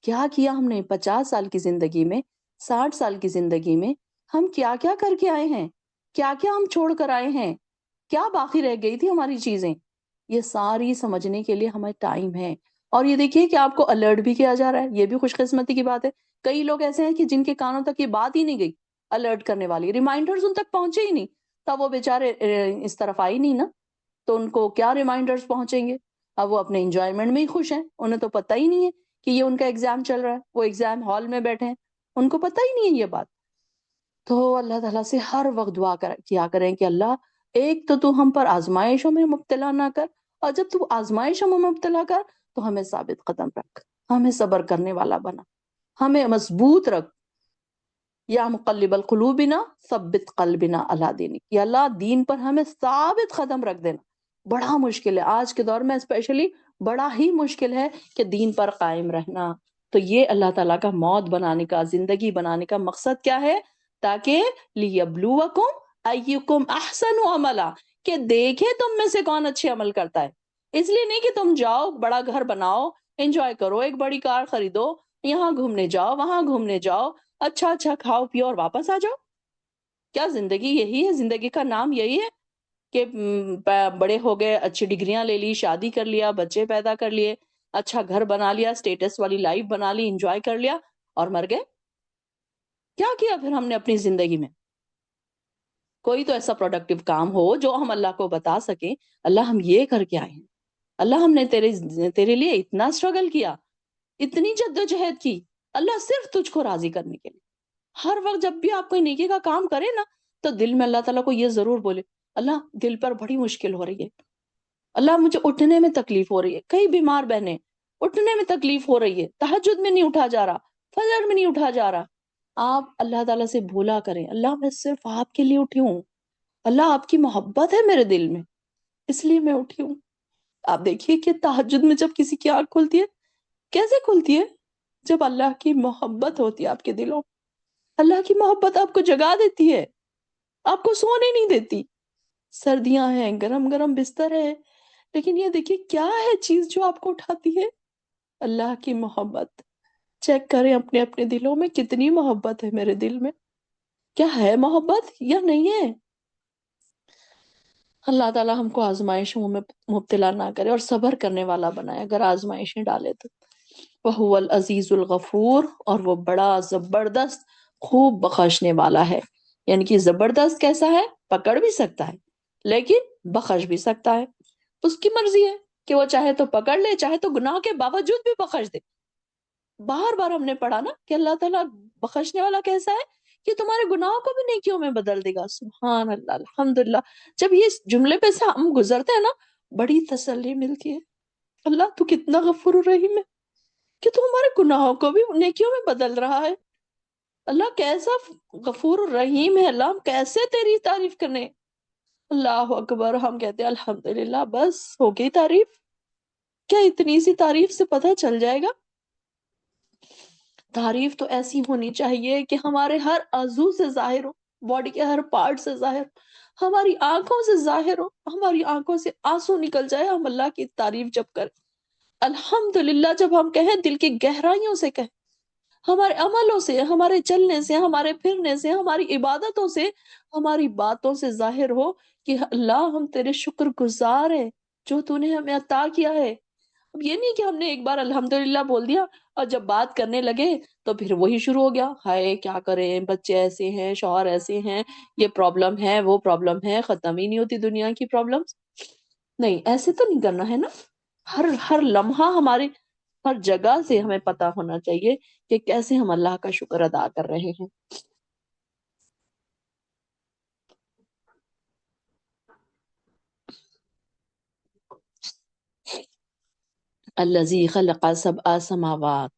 کیا کیا ہم نے 50 سال کی زندگی میں، 60 سال کی زندگی میں، ہم کیا کیا کر کے آئے ہیں، کیا کیا ہم چھوڑ کر آئے ہیں، کیا باقی رہ گئی تھی ہماری چیزیں۔ یہ ساری سمجھنے کے لیے ہمیں ٹائم ہے۔ اور یہ دیکھیے کہ آپ کو الرٹ بھی کیا جا رہا ہے، یہ بھی خوش قسمتی کی بات ہے۔ کئی لوگ ایسے ہیں کہ جن کے کانوں تک یہ بات ہی نہیں گئی، الرٹ کرنے والی ریمائنڈرز ان تک پہنچے ہی نہیں، تب وہ بیچارے اس طرف آئی نہیں نا، تو ان کو کیا ریمائنڈرز پہنچیں گے؟ اب وہ اپنے انجوائمنٹ میں ہی خوش ہیں، انہیں تو پتہ ہی نہیں ہے کہ یہ ان کا ایگزام چل رہا ہے، وہ ایگزام ہال میں بیٹھے ہیں، ان کو پتہ ہی نہیں ہے یہ بات۔ تو اللہ تعالیٰ سے ہر وقت دعا کیا کریں کہ اللہ ایک تو ہم پر آزمائشوں میں مبتلا نہ کر، اور جب تو آزمائشوں میں مبتلا کر تو ہمیں ثابت قدم رکھ، ہمیں صبر کرنے والا بنا، ہمیں مضبوط رکھ۔ یا مقلب القلوبنا ثبت قلبنا علی دینک، یا اللہ دین پر ہمیں ثابت قدم رکھ دینا۔ بڑا مشکل ہے آج کے دور میں، اسپیشلی بڑا ہی مشکل ہے کہ دین پر قائم رہنا۔ تو یہ اللہ تعالیٰ کا موت بنانے کا، زندگی بنانے کا مقصد کیا ہے؟ تاکہ لیبلوکم ایکم احسن عملا، کہ دیکھے تم میں سے کون اچھے عمل کرتا ہے۔ اس لیے نہیں کہ تم جاؤ بڑا گھر بناؤ، انجوائے کرو، ایک بڑی کار خریدو، یہاں گھومنے جاؤ وہاں گھومنے جاؤ، اچھا اچھا کھاؤ پیو اور واپس آ جاؤ۔ کیا زندگی یہی ہے؟ زندگی کا نام یہی ہے کہ بڑے ہو گئے، اچھی ڈگریاں لے لی، شادی کر لیا، بچے پیدا کر لیے، اچھا گھر بنا لیا، اسٹیٹس والی لائف بنا لی، انجوائے کر لیا اور مر گئے؟ کیا کیا پھر ہم نے اپنی زندگی میں؟ کوئی تو ایسا پروڈکٹیو کام ہو جو ہم اللہ کو بتا سکیں، اللہ ہم یہ کر کے آئے ہیں، اللہ ہم نے تیرے لیے اتنا اسٹرگل کیا، اتنی جد و جہد کی، اللہ صرف تجھ کو راضی کرنے کے لیے۔ ہر وقت جب بھی آپ کوئی نیکی کا کام کرے نا، تو دل میں اللہ تعالیٰ کو یہ ضرور بولے، اللہ دل پر بڑی مشکل ہو رہی ہے، اللہ مجھے اٹھنے میں تکلیف ہو رہی ہے، کئی بیمار بہنیں اٹھنے میں تکلیف ہو رہی ہے، تہجد میں نہیں اٹھا جا رہا، فجر میں نہیں اٹھا جا رہا۔ آپ اللہ تعالیٰ سے بھولا کریں، اللہ میں صرف آپ کے لیے اٹھی ہوں، اللہ آپ کی محبت ہے میرے دل میں، اس لیے میں اٹھی ہوں۔ آپ دیکھیے کہ تہجد میں جب کسی کی آنکھ کھلتی ہے، کیسے کھلتی ہے؟ جب اللہ کی محبت ہوتی ہے آپ کے دلوں، اللہ کی محبت آپ کو جگا دیتی ہے، آپ کو سونے نہیں دیتی۔ سردیاں ہیں، گرم گرم بستر ہے، لیکن یہ دیکھیے کیا ہے چیز جو آپ کو اٹھاتی ہے؟ اللہ کی محبت۔ چیک کریں اپنے اپنے دلوں میں کتنی محبت ہے میرے دل میں، کیا ہے محبت یا نہیں ہے؟ اللہ تعالیٰ ہم کو آزمائشوں میں مبتلا نہ کرے اور صبر کرنے والا بنائے اگر آزمائشیں ڈالے تو۔ وَهُوَ الْعَزِيزُ الْغَفُورُ، اور وہ بڑا زبردست خوب بخشنے والا ہے۔ یعنی کہ زبردست کیسا ہے؟ پکڑ بھی سکتا ہے لیکن بخش بھی سکتا ہے، اس کی مرضی ہے کہ وہ چاہے تو پکڑ لے، چاہے تو گناہ کے باوجود بھی بخش دے۔ بار بار ہم نے پڑھا نا کہ اللہ تعالیٰ بخشنے والا کیسا ہے کہ تمہارے گناہوں کو بھی نیکیوں میں بدل دے گا۔ سبحان اللہ، الحمدللہ۔ جب یہ جملے پہ سے ہم گزرتے ہیں نا، بڑی تسلی ملتی ہے، اللہ تو کتنا غفور الرحیم ہے کہ تو ہمارے گناہوں کو بھی نیکیوں میں بدل رہا ہے۔ اللہ کیسا غفور الرحیم ہے، اللہ ہم کیسے تیری تعریف کریں۔ اللہ اکبر، ہم کہتے ہیں الحمدللہ، بس ہو گئی تعریف؟ کیا اتنی سی تعریف سے پتہ چل جائے گا؟ تعریف تو ایسی ہونی چاہیے کہ ہمارے ہر عضو سے ظاہر ہو، باڈی کے ہر پارٹ سے ظاہر ہو، ہماری آنکھوں سے ظاہر ہو، ہماری آنکھوں سے آنسو نکل جائے ہم اللہ کی تعریف جب کریں، الحمدللہ جب ہم کہیں، دل کی گہرائیوں سے کہیں، ہمارے عملوں سے، ہمارے چلنے سے، ہمارے پھرنے سے، ہماری عبادتوں سے، ہماری باتوں سے ظاہر ہو کہ اللہ ہم تیرے شکر گزار ہیں جو تو نے ہمیں عطا کیا ہے۔ اب یہ نہیں کہ ہم نے ایک بار الحمدللہ بول دیا اور جب بات کرنے لگے تو پھر وہی شروع ہو گیا، ہائے کیا کریں، بچے ایسے ہیں، شوہر ایسے ہیں، یہ پرابلم ہے، وہ پرابلم ہے، ختم ہی نہیں ہوتی دنیا کی پرابلمز۔ نہیں، ایسے تو نہیں کرنا ہے نا۔ ہر ہر لمحہ ہماری ہر جگہ سے ہمیں پتا ہونا چاہیے کہ کیسے ہم اللہ کا شکر ادا کر رہے ہیں۔ الذی خلق سبع سماوات،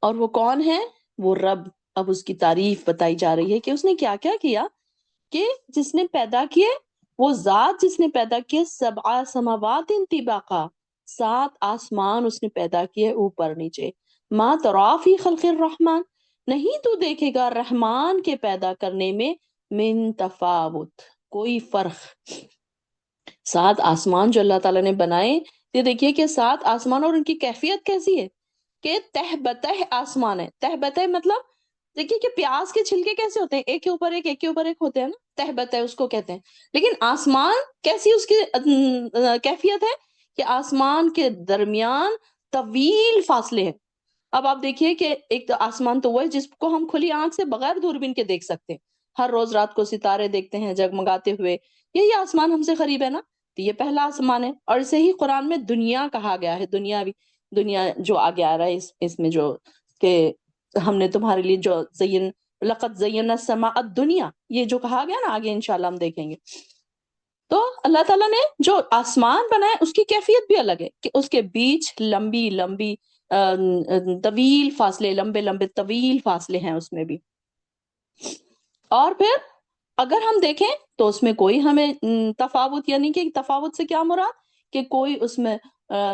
اور وہ کون ہے؟ وہ رب۔ اب اس کی تعریف بتائی جا رہی ہے کہ اس نے کیا کیا کیا، کہ جس نے پیدا کیے، وہ ذات جس نے پیدا کیے، سبع سماوات طباقا، 7 آسمان اس نے پیدا کیے اوپر نیچے۔ ما تری فی خلق الرحمن، نہیں تو دیکھے گا رحمان کے پیدا کرنے میں من تفاوت، کوئی فرق۔ 7 آسمان جو اللہ تعالیٰ نے بنائے، یہ دیکھیے کہ 7 آسمان اور ان کی کیفیت کیسی ہے کہ تہ بتہ آسمان ہے۔ تہ بتہ مطلب دیکھیے کہ پیاز کے چھلکے کیسے ہوتے ہیں، ایک کے اوپر ایک، ایک کے اوپر ایک ہوتے ہیں نا، تہ بتہ اس کو کہتے ہیں۔ لیکن آسمان کیسی اس کی کیفیت ہے کہ آسمان کے درمیان طویل فاصلے ہیں۔ اب آپ دیکھیے کہ ایک آسمان تو وہ ہے جس کو ہم کھلی آنکھ سے بغیر دوربین کے دیکھ سکتے ہیں، ہر روز رات کو ستارے دیکھتے ہیں جگمگاتے ہوئے، یہی آسمان ہم سے قریب ہے نا، تو یہ پہلا آسمان ہے۔ اور اسے ہی قرآن میں دنیا کہا گیا ہے، دنیا جو آگے آ رہا ہے اس میں جو کہ ہم نے تمہارے لیے جو لقد زینا السماء الدنیا، یہ جو کہا گیا نا، آگے انشاءاللہ ہم دیکھیں گے۔ تو اللہ تعالیٰ نے جو آسمان بنائے اس کی کیفیت بھی الگ ہے کہ اس کے بیچ لمبی لمبی طویل فاصلے، لمبے لمبے طویل فاصلے ہیں اس میں بھی. اور پھر اگر ہم دیکھیں تو اس میں کوئی ہمیں تفاوت، یعنی کہ تفاوت سے کیا مراد کہ کوئی اس میں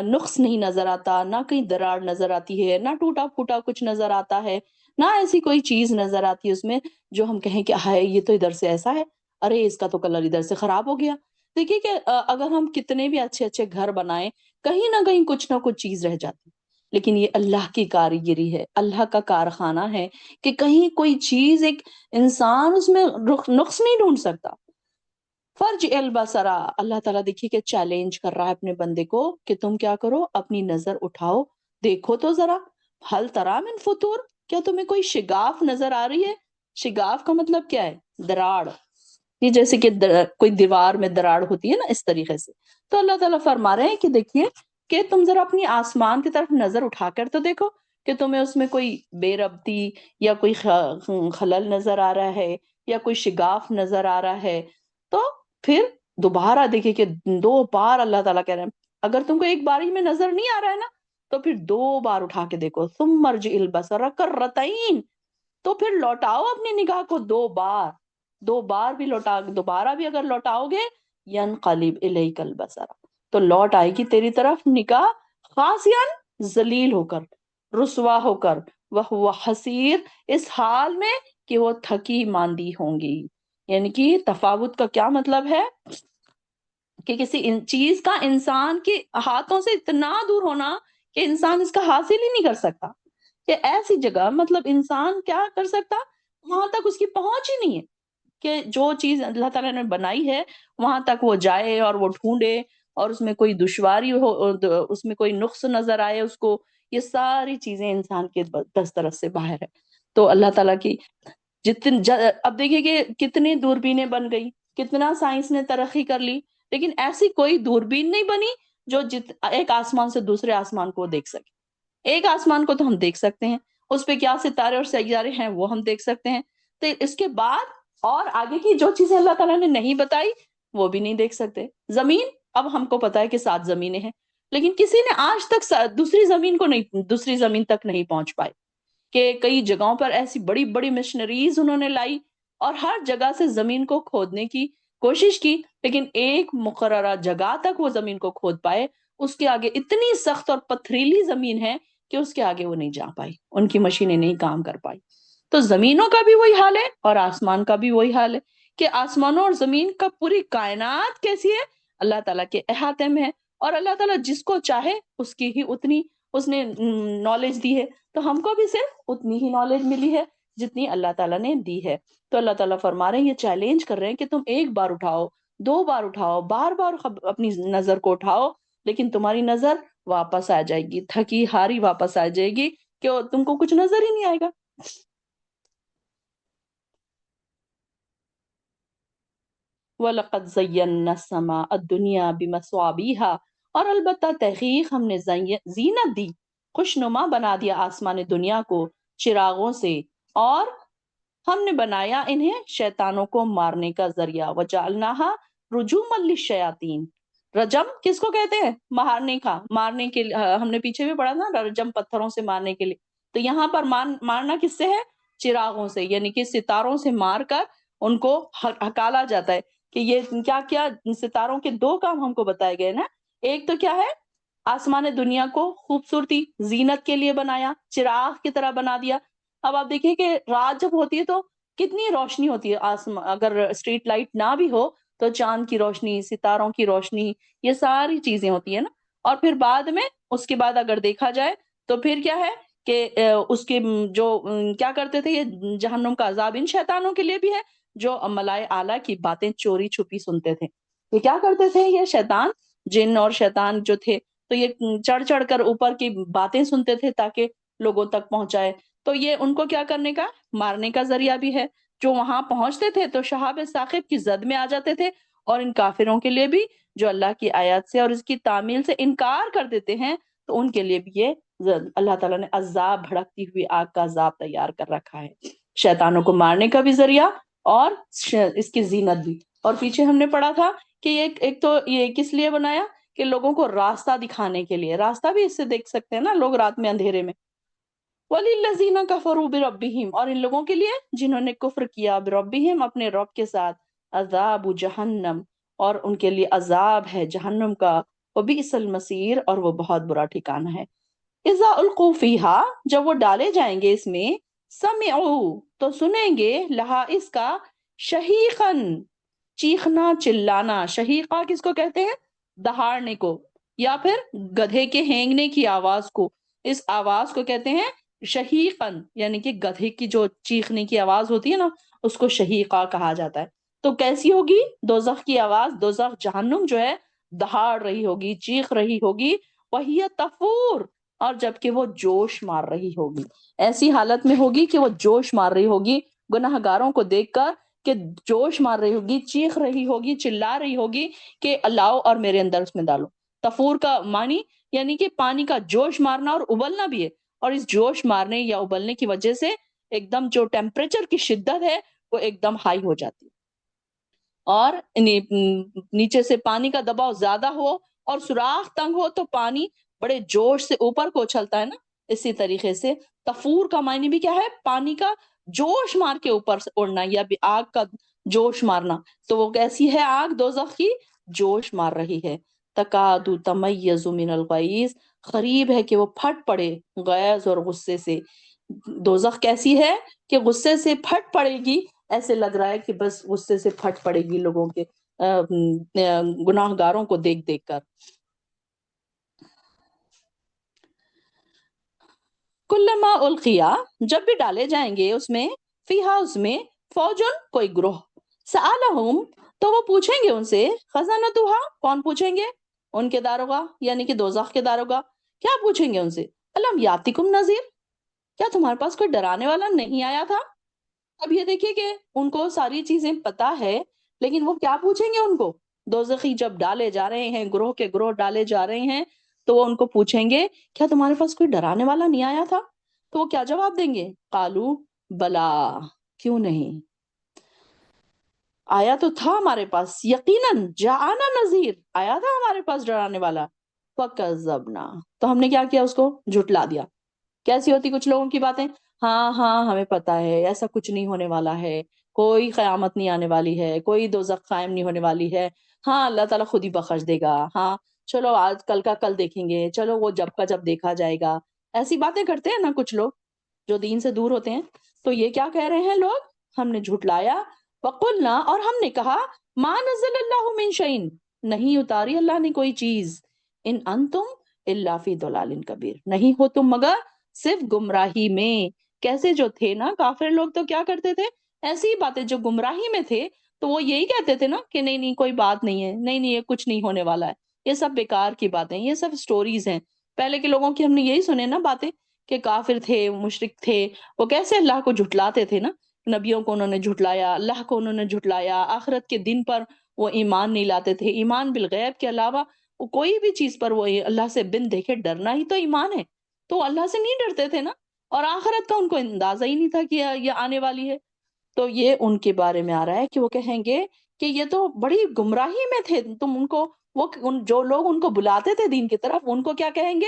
نقص نہیں نظر آتا، نہ کہیں دراڑ نظر آتی ہے، نہ ٹوٹا پھوٹا کچھ نظر آتا ہے، نہ ایسی کوئی چیز نظر آتی ہے اس میں جو ہم کہیں کہ ہائے یہ تو ادھر سے ایسا ہے، ارے اس کا تو کلر ادھر سے خراب ہو گیا. دیکھیے کہ اگر ہم کتنے بھی اچھے اچھے گھر بنائیں، کہیں نہ کہیں کچھ نہ کچھ چیز رہ جاتی، لیکن یہ اللہ کی کاریگری ہے، اللہ کا کارخانہ ہے کہ کہیں کوئی چیز، ایک انسان اس میں نقص نہیں ڈھونڈ سکتا. فرج البصرا، اللہ تعالیٰ دیکھیے کہ چیلنج کر رہا ہے اپنے بندے کو کہ تم کیا کرو، اپنی نظر اٹھاؤ، دیکھو تو ذرا، حل ترا من فطور، کیا تمہیں کوئی شگاف نظر آ رہی ہے؟ شگاف کا مطلب کیا ہے؟ دراڑ. یہ جیسے کہ کوئی دیوار میں دراڑ ہوتی ہے نا، اس طریقے سے. تو اللہ تعالیٰ فرما رہے ہیں کہ دیکھیے کہ تم ذرا اپنی آسمان کی طرف نظر اٹھا کر تو دیکھو کہ تمہیں اس میں کوئی بے ربطی یا کوئی خلل نظر آ رہا ہے یا کوئی شگاف نظر آ رہا ہے. تو پھر دوبارہ دیکھیے کہ 2 بار اللہ تعالیٰ کہہ رہے ہیں اگر تم کو ایک باری میں نظر نہیں آ رہا ہے نا تو پھر 2 بار اٹھا کے دیکھو. ثم ارجع البصر کرتین، تو پھر لوٹاؤ اپنی نگاہ کو 2 بار، 2 بار بھی لوٹا، دوبارہ بھی اگر لوٹاؤ گے ینقلب الیک البصر، تو لوٹ آئے گی تیری طرف نگاہ خاسئن، ذلیل ہو کر، رسوا ہو کر، وہ حسیر، اس حال میں کہ وہ تھکی ماندی ہوں گی. یعنی کہ تفاوت کا کیا مطلب ہے کہ کسی چیز کا انسان کے ہاتھوں سے اتنا دور ہونا کہ انسان اس کا حاصل ہی نہیں کر سکتا، کہ ایسی جگہ مطلب انسان کیا کر سکتا، وہاں تک اس کی پہنچ ہی نہیں ہے کہ جو چیز اللہ تعالیٰ نے بنائی ہے وہاں تک وہ جائے اور وہ ڈھونڈے اور اس میں کوئی دشواری ہو، اس میں کوئی نقص نظر آئے اس کو. یہ ساری چیزیں انسان کے دسترس سے باہر ہے. تو اللہ تعالیٰ کی اب دیکھیے کہ کتنی دوربینیں بن گئی، کتنا سائنس نے ترقی کر لی، لیکن ایسی کوئی دوربین نہیں بنی جو ایک آسمان سے دوسرے آسمان کو دیکھ سکے. ایک آسمان کو تو ہم دیکھ سکتے ہیں، اس پہ کیا ستارے اور سیارے ہیں وہ ہم دیکھ سکتے ہیں، تو اس کے بعد اور آگے کی جو چیزیں اللہ تعالیٰ نے نہیں بتائی وہ بھی نہیں دیکھ سکتے. زمین، اب ہم کو پتا ہے کہ 7 زمینیں ہیں، لیکن کسی نے آج تک دوسری زمین تک نہیں پہنچ پائے، کہ کئی جگہوں پر ایسی بڑی بڑی مشنریز انہوں نے لائی اور ہر جگہ سے زمین کو کھودنے کی کوشش کی، لیکن ایک مقررہ جگہ تک وہ زمین کو کھود پائے، اس کے آگے اتنی سخت اور پتھریلی زمین ہے کہ اس کے آگے وہ نہیں جا پائی، ان کی مشینیں نہیں کام کر پائی. تو زمینوں کا بھی وہی حال ہے اور آسمان کا بھی وہی حال ہے کہ آسمانوں اور زمین کا پوری کائنات کیسی ہے، اللہ تعالیٰ کے احاطے میں ہے، اور اللہ تعالیٰ جس کو چاہے اس کی ہی اتنی اس نے نالج دی ہے. تو ہم کو بھی صرف اتنی ہی نالج ملی ہے جتنی اللہ تعالیٰ نے دی ہے. تو اللہ تعالیٰ فرما رہے ہیں، یہ چیلنج کر رہے ہیں کہ تم 1 بار اٹھاؤ، 2 بار اٹھاؤ، بار بار اپنی نظر کو اٹھاؤ، لیکن تمہاری نظر واپس آ جائے گی، تھکی ہاری واپس آ جائے گی کہ تم کو کچھ نظر ہی نہیں آئے گا. وَلَقَدْ زَيَّنَّا السَّمَاءَ الدُّنْيَا بِمَصَابِيحَ، اور البتہ تحقیق ہم نے زینت دی، خوشنما بنا دیا آسمان دنیا کو چراغوں سے، اور ہم نے بنایا انہیں شیطانوں کو مارنے کا ذریعہ. وَجَعَلْنَاهَا رُجُومًا لِلشَّيَاطِينِ، رجم کس کو کہتے ہیں؟ مارنے کے لیے. ہم نے پیچھے بھی پڑھا نا، رجم پتھروں سے مارنے کے لیے. تو یہاں پر مارنا کس سے ہے؟ چراغوں سے، یعنی کہ ستاروں سے مار کر ان کو ہکالا جاتا ہے. کہ یہ کیا کیا ستاروں کے 2 کام ہم کو بتائے گئے نا. ایک تو کیا ہے، آسمان دنیا کو خوبصورتی زینت کے لیے بنایا، چراغ کی طرح بنا دیا. اب آپ دیکھیے کہ رات جب ہوتی ہے تو کتنی روشنی ہوتی ہے، اگر اسٹریٹ لائٹ نہ بھی ہو تو چاند کی روشنی، ستاروں کی روشنی، یہ ساری چیزیں ہوتی ہیں نا. اور پھر بعد میں اس کے بعد اگر دیکھا جائے تو پھر کیا ہے کہ اس کے جو کیا کرتے تھے، یہ جہنم کا عذاب ان شیطانوں کے لیے بھی ہے جو ملائے اعلیٰ کی باتیں چوری چھپی سنتے تھے. یہ کیا کرتے تھے، یہ شیطان، جن اور شیطان جو تھے، تو یہ چڑھ چڑھ کر اوپر کی باتیں سنتے تھے تاکہ لوگوں تک پہنچائے. تو یہ ان کو کیا کرنے کا، مارنے کا ذریعہ بھی ہے. جو وہاں پہنچتے تھے تو شہاب ثاقب کی زد میں آ جاتے تھے، اور ان کافروں کے لیے بھی جو اللہ کی آیات سے اور اس کی تعمیل سے انکار کر دیتے ہیں، تو ان کے لیے بھی یہ اللہ تعالیٰ نے عذاب، بھڑکتی ہوئی آگ کا عذاب تیار کر رکھا ہے. شیطانوں کو مارنے کا بھی ذریعہ اور اس کی زینت بھی. اور پیچھے ہم نے پڑھا تھا کہ ایک تو یہ کس لیے بنایا کہ لوگوں کو راستہ دکھانے کے لیے، راستہ بھی اس سے دیکھ سکتے ہیں نا لوگ رات میں اندھیرے میں۔ وَلِلَّذِينَ كَفَرُوا بِرَبِّهِمْ، اور ان لوگوں کے لیے جنہوں نے کفر کیا بربہم اپنے رب کے ساتھ، عذاب جہنم، اور ان کے لیے عذاب ہے جہنم کا، وبئس المصیر، اور وہ بہت برا ٹھکانہ ہے۔ اذا القوا فیہا، جب وہ ڈالے جائیں گے اس میں، سمعوا، تو سنیں گے، لہا اس کا، شہیقاً، چیخنا چلانا۔ شہیقہ کس کو کہتے ہیں؟ دہاڑنے کو، یا پھر گدھے کے ہینگنے کی آواز کو، اس آواز کو کہتے ہیں شہیقاً، یعنی کہ گدھے کی جو چیخنے کی آواز ہوتی ہے نا اس کو شہیقہ کہا جاتا ہے۔ تو کیسی ہوگی دوزخ کی آواز؟ دوزخ جہنم جو ہے دہاڑ رہی ہوگی، چیخ رہی ہوگی، وہی تفور، اور جبکہ وہ جوش مار رہی ہوگی، ایسی حالت میں ہوگی کہ وہ جوش مار رہی ہوگی گناہ گاروں کو دیکھ کر، کہ جوش مار رہی ہوگی، چیخ رہی ہوگی، چلا رہی ہوگی کہ لاؤ اور میرے اندر اس میں ڈالو۔ تفور کا معنی یعنی کہ پانی کا جوش مارنا اور ابلنا بھی ہے، اور اس جوش مارنے یا ابلنے کی وجہ سے ایک دم جو ٹیمپریچر کی شدت ہے وہ ایک دم ہائی ہو جاتی ہے، اور نیچے سے پانی کا دباؤ زیادہ ہو اور سوراخ تنگ ہو تو پانی بڑے جوش سے اوپر کو اچھلتا ہے نا، اسی طریقے سے تفور کا معنی بھی کیا ہے؟ پانی کا جوش مار کے اوپر سے اڑنا، یا بھی آگ کا جوش مارنا۔ تو وہ کیسی ہے آگ دوزخ کی؟ جوش مار رہی ہے۔ تکاد تمیز من الغیظ، قریب ہے کہ وہ پھٹ پڑے غیظ اور غصے سے۔ دوزخ کیسی ہے کہ غصے سے پھٹ پڑے گی، ایسے لگ رہا ہے کہ بس غصے سے پھٹ پڑے گی لوگوں کے گناہ گاروں کو دیکھ دیکھ کر۔ کلما القیا، جب بھی ڈالے جائیں گے اس میں، فیہا اس میں، فوجن کوئی گروہ، سألہم تو وہ پوچھیں گے ان سے، خزانتہا کون پوچھیں گے؟ ان کے داروغہ، یعنی کہ دوزخ کے داروغہ کیا پوچھیں گے ان سے؟ الم یاتکم نذیر، کیا تمہارے پاس کوئی ڈرانے والا نہیں آیا تھا؟ اب یہ دیکھیے کہ ان کو ساری چیزیں پتا ہے، لیکن وہ کیا پوچھیں گے ان کو؟ دوزخی جب ڈالے جا رہے ہیں، گروہ کے گروہ ڈالے جا رہے ہیں، تو وہ ان کو پوچھیں گے کیا تمہارے پاس کوئی ڈرانے والا نہیں آیا تھا؟ تو وہ کیا جواب دیں گے؟ قالو بلا، کیوں نہیں، آیا تو تھا ہمارے پاس، یقیناً جاءنا نذیر، آیا تھا ہمارے پاس ڈرانے والا، فکذبنا، تو ہم نے کیا کیا؟ اس کو جھٹلا دیا۔ کیسی ہوتی کچھ لوگوں کی باتیں؟ ہاں ہاں ہمیں پتا ہے ایسا کچھ نہیں ہونے والا ہے، کوئی قیامت نہیں آنے والی ہے، کوئی دوزخ قائم نہیں ہونے والی ہے، ہاں اللہ تعالیٰ خود ہی بخش دے گا، ہاں چلو آج کل کا کل دیکھیں گے، چلو وہ جب کا جب دیکھا جائے گا۔ ایسی باتیں کرتے ہیں نا کچھ لوگ جو دین سے دور ہوتے ہیں۔ تو یہ کیا کہہ رہے ہیں لوگ؟ ہم نے جھٹلایا، وقلنا، اور ہم نے کہا، ما نزل اللہ من شیء، نہیں اتاری اللہ نے کوئی چیز، ان انتم الا فی ضلال کبیر، نہیں ہو تم مگر صرف گمراہی میں۔ کیسے جو تھے نا کافر لوگ تو کیا کرتے تھے؟ ایسی ہی باتیں، جو گمراہی میں تھے تو وہ یہی کہتے تھے نا کہ نہیں نہیں کوئی بات نہیں ہے، نہیں نہیں یہ کچھ نہیں ہونے والا ہے، یہ سب بیکار کی باتیں، یہ سب سٹوریز ہیں۔ پہلے کے لوگوں کی ہم نے یہی سنے نا باتیں، کہ کافر تھے، مشرک تھے، وہ کیسے اللہ کو جھٹلاتے تھے نا، نبیوں کو انہوں نے جھٹلایا، اللہ کو انہوں نے جھٹلایا، آخرت کے دن پر وہ ایمان نہیں لاتے تھے، ایمان بالغیب کے علاوہ وہ کوئی بھی چیز پر وہ اللہ سے بن دیکھے ڈرنا ہی تو ایمان ہے، تو اللہ سے نہیں ڈرتے تھے نا، اور آخرت کا ان کو اندازہ ہی نہیں تھا کہ یہ آنے والی ہے۔ تو یہ ان کے بارے میں آ رہا ہے کہ وہ کہیں گے کہ یہ تو بڑی گمراہی میں تھے، تم ان کو، جو لوگ ان کو بلاتے تھے دین کی طرف، ان کو کیا کہیں گے؟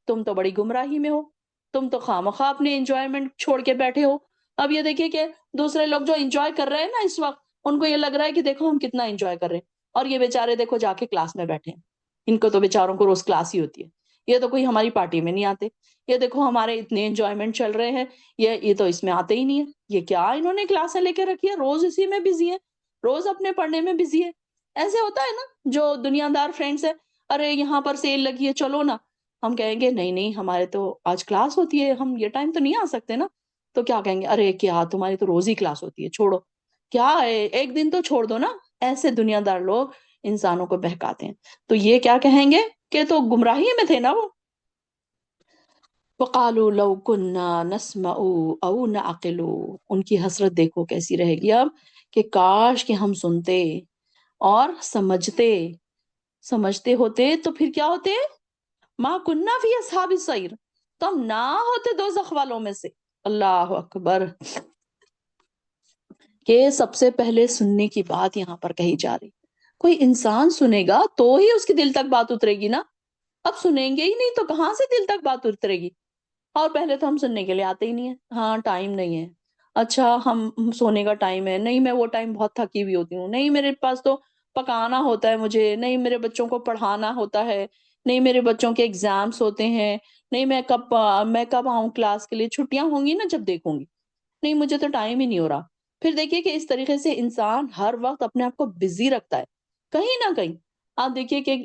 تم تو بڑی گمراہی میں ہو، تم تو خواہ اپنے انجوائمنٹ چھوڑ کے بیٹھے ہو۔ اب یہ دیکھیے کہ دوسرے لوگ جو انجوائے کر رہے ہیں نا اس وقت، ان کو یہ لگ رہا ہے کہ دیکھو ہم کتنا انجوائے کر رہے ہیں، اور یہ بیچارے دیکھو جا کے کلاس میں بیٹھے ہیں، ان کو تو بیچاروں کو روز کلاس ہی ہوتی ہے، یہ تو کوئی ہماری پارٹی میں نہیں آتے، یہ دیکھو ہمارے اتنے انجوائمنٹ چل رہے ہیں، یہ تو اس میں آتے ہی نہیں ہے، یہ کیا انہوں نے کلاسیں لے کے رکھی ہے، روز اسی میں بزی ہے، روز اپنے پڑھنے میں بزی ہے۔ ایسے ہوتا ہے نا جو دنیا دار فرینڈس ہے، ارے یہاں پر سیل لگی ہے چلو نا، ہم کہیں گے نہیں نہیں ہمارے تو آج کلاس ہوتی ہے، ہم یہ ٹائم تو نہیں آ سکتے نا، تو کیا کہیں گے؟ ارے کیا تمہاری تو روز ہی کلاس ہوتی ہے، چھوڑو، کیا ہے ایک دن تو چھوڑ دو نا۔ ایسے دنیا دار لوگ انسانوں کو بہکاتے ہیں، تو یہ کیا کہیں گے کہ تو گمراہی میں تھے نا وہ۔ وَقَالُوا لَوْ كُنَّا نَسْمَعُ أَوْ نَعْقِلُ، ان کی حسرت دیکھو کیسی رہے گی اب، کہ کاش کہ ہم سنتے اور سمجھتے ہوتے تو پھر کیا ہوتے؟ مَا كُنَّا فِي أَصْحَابِ السَّعِيرِ، تو ہم نہ ہوتے دوزخ والوں میں سے۔ اللہ اکبر، کہ سب سے پہلے سننے کی بات یہاں پر کہی جا رہی، کوئی انسان سنے گا تو ہی اس کے دل تک بات اترے گی نا. اب سنیں گے ہی نہیں تو کہاں سے دل تک بات اترے گی؟ اور پہلے تو ہم سننے کے لیے آتے ہی نہیں ہیں. ہاں ٹائم نہیں ہے. اچھا ہم سونے کا ٹائم ہے. نہیں میں وہ ٹائم بہت تھکی ہوئی ہوتی ہوں. نہیں میرے پاس تو پکانا ہوتا ہے مجھے. نہیں میرے بچوں کو پڑھانا ہوتا ہے. نہیں میرے بچوں کے ایگزامس ہوتے ہیں. نہیں میں کب آؤں کلاس کے لیے؟ چھٹیاں ہوں گی نا جب دیکھوں گی. نہیں مجھے تو ٹائم ہی نہیں ہو رہا. پھر دیکھیے کہ اس طریقے سے انسان ہر وقت اپنے آپ کو بزی رکھتا ہے کہیں نہ کہیں. آپ دیکھیے کہ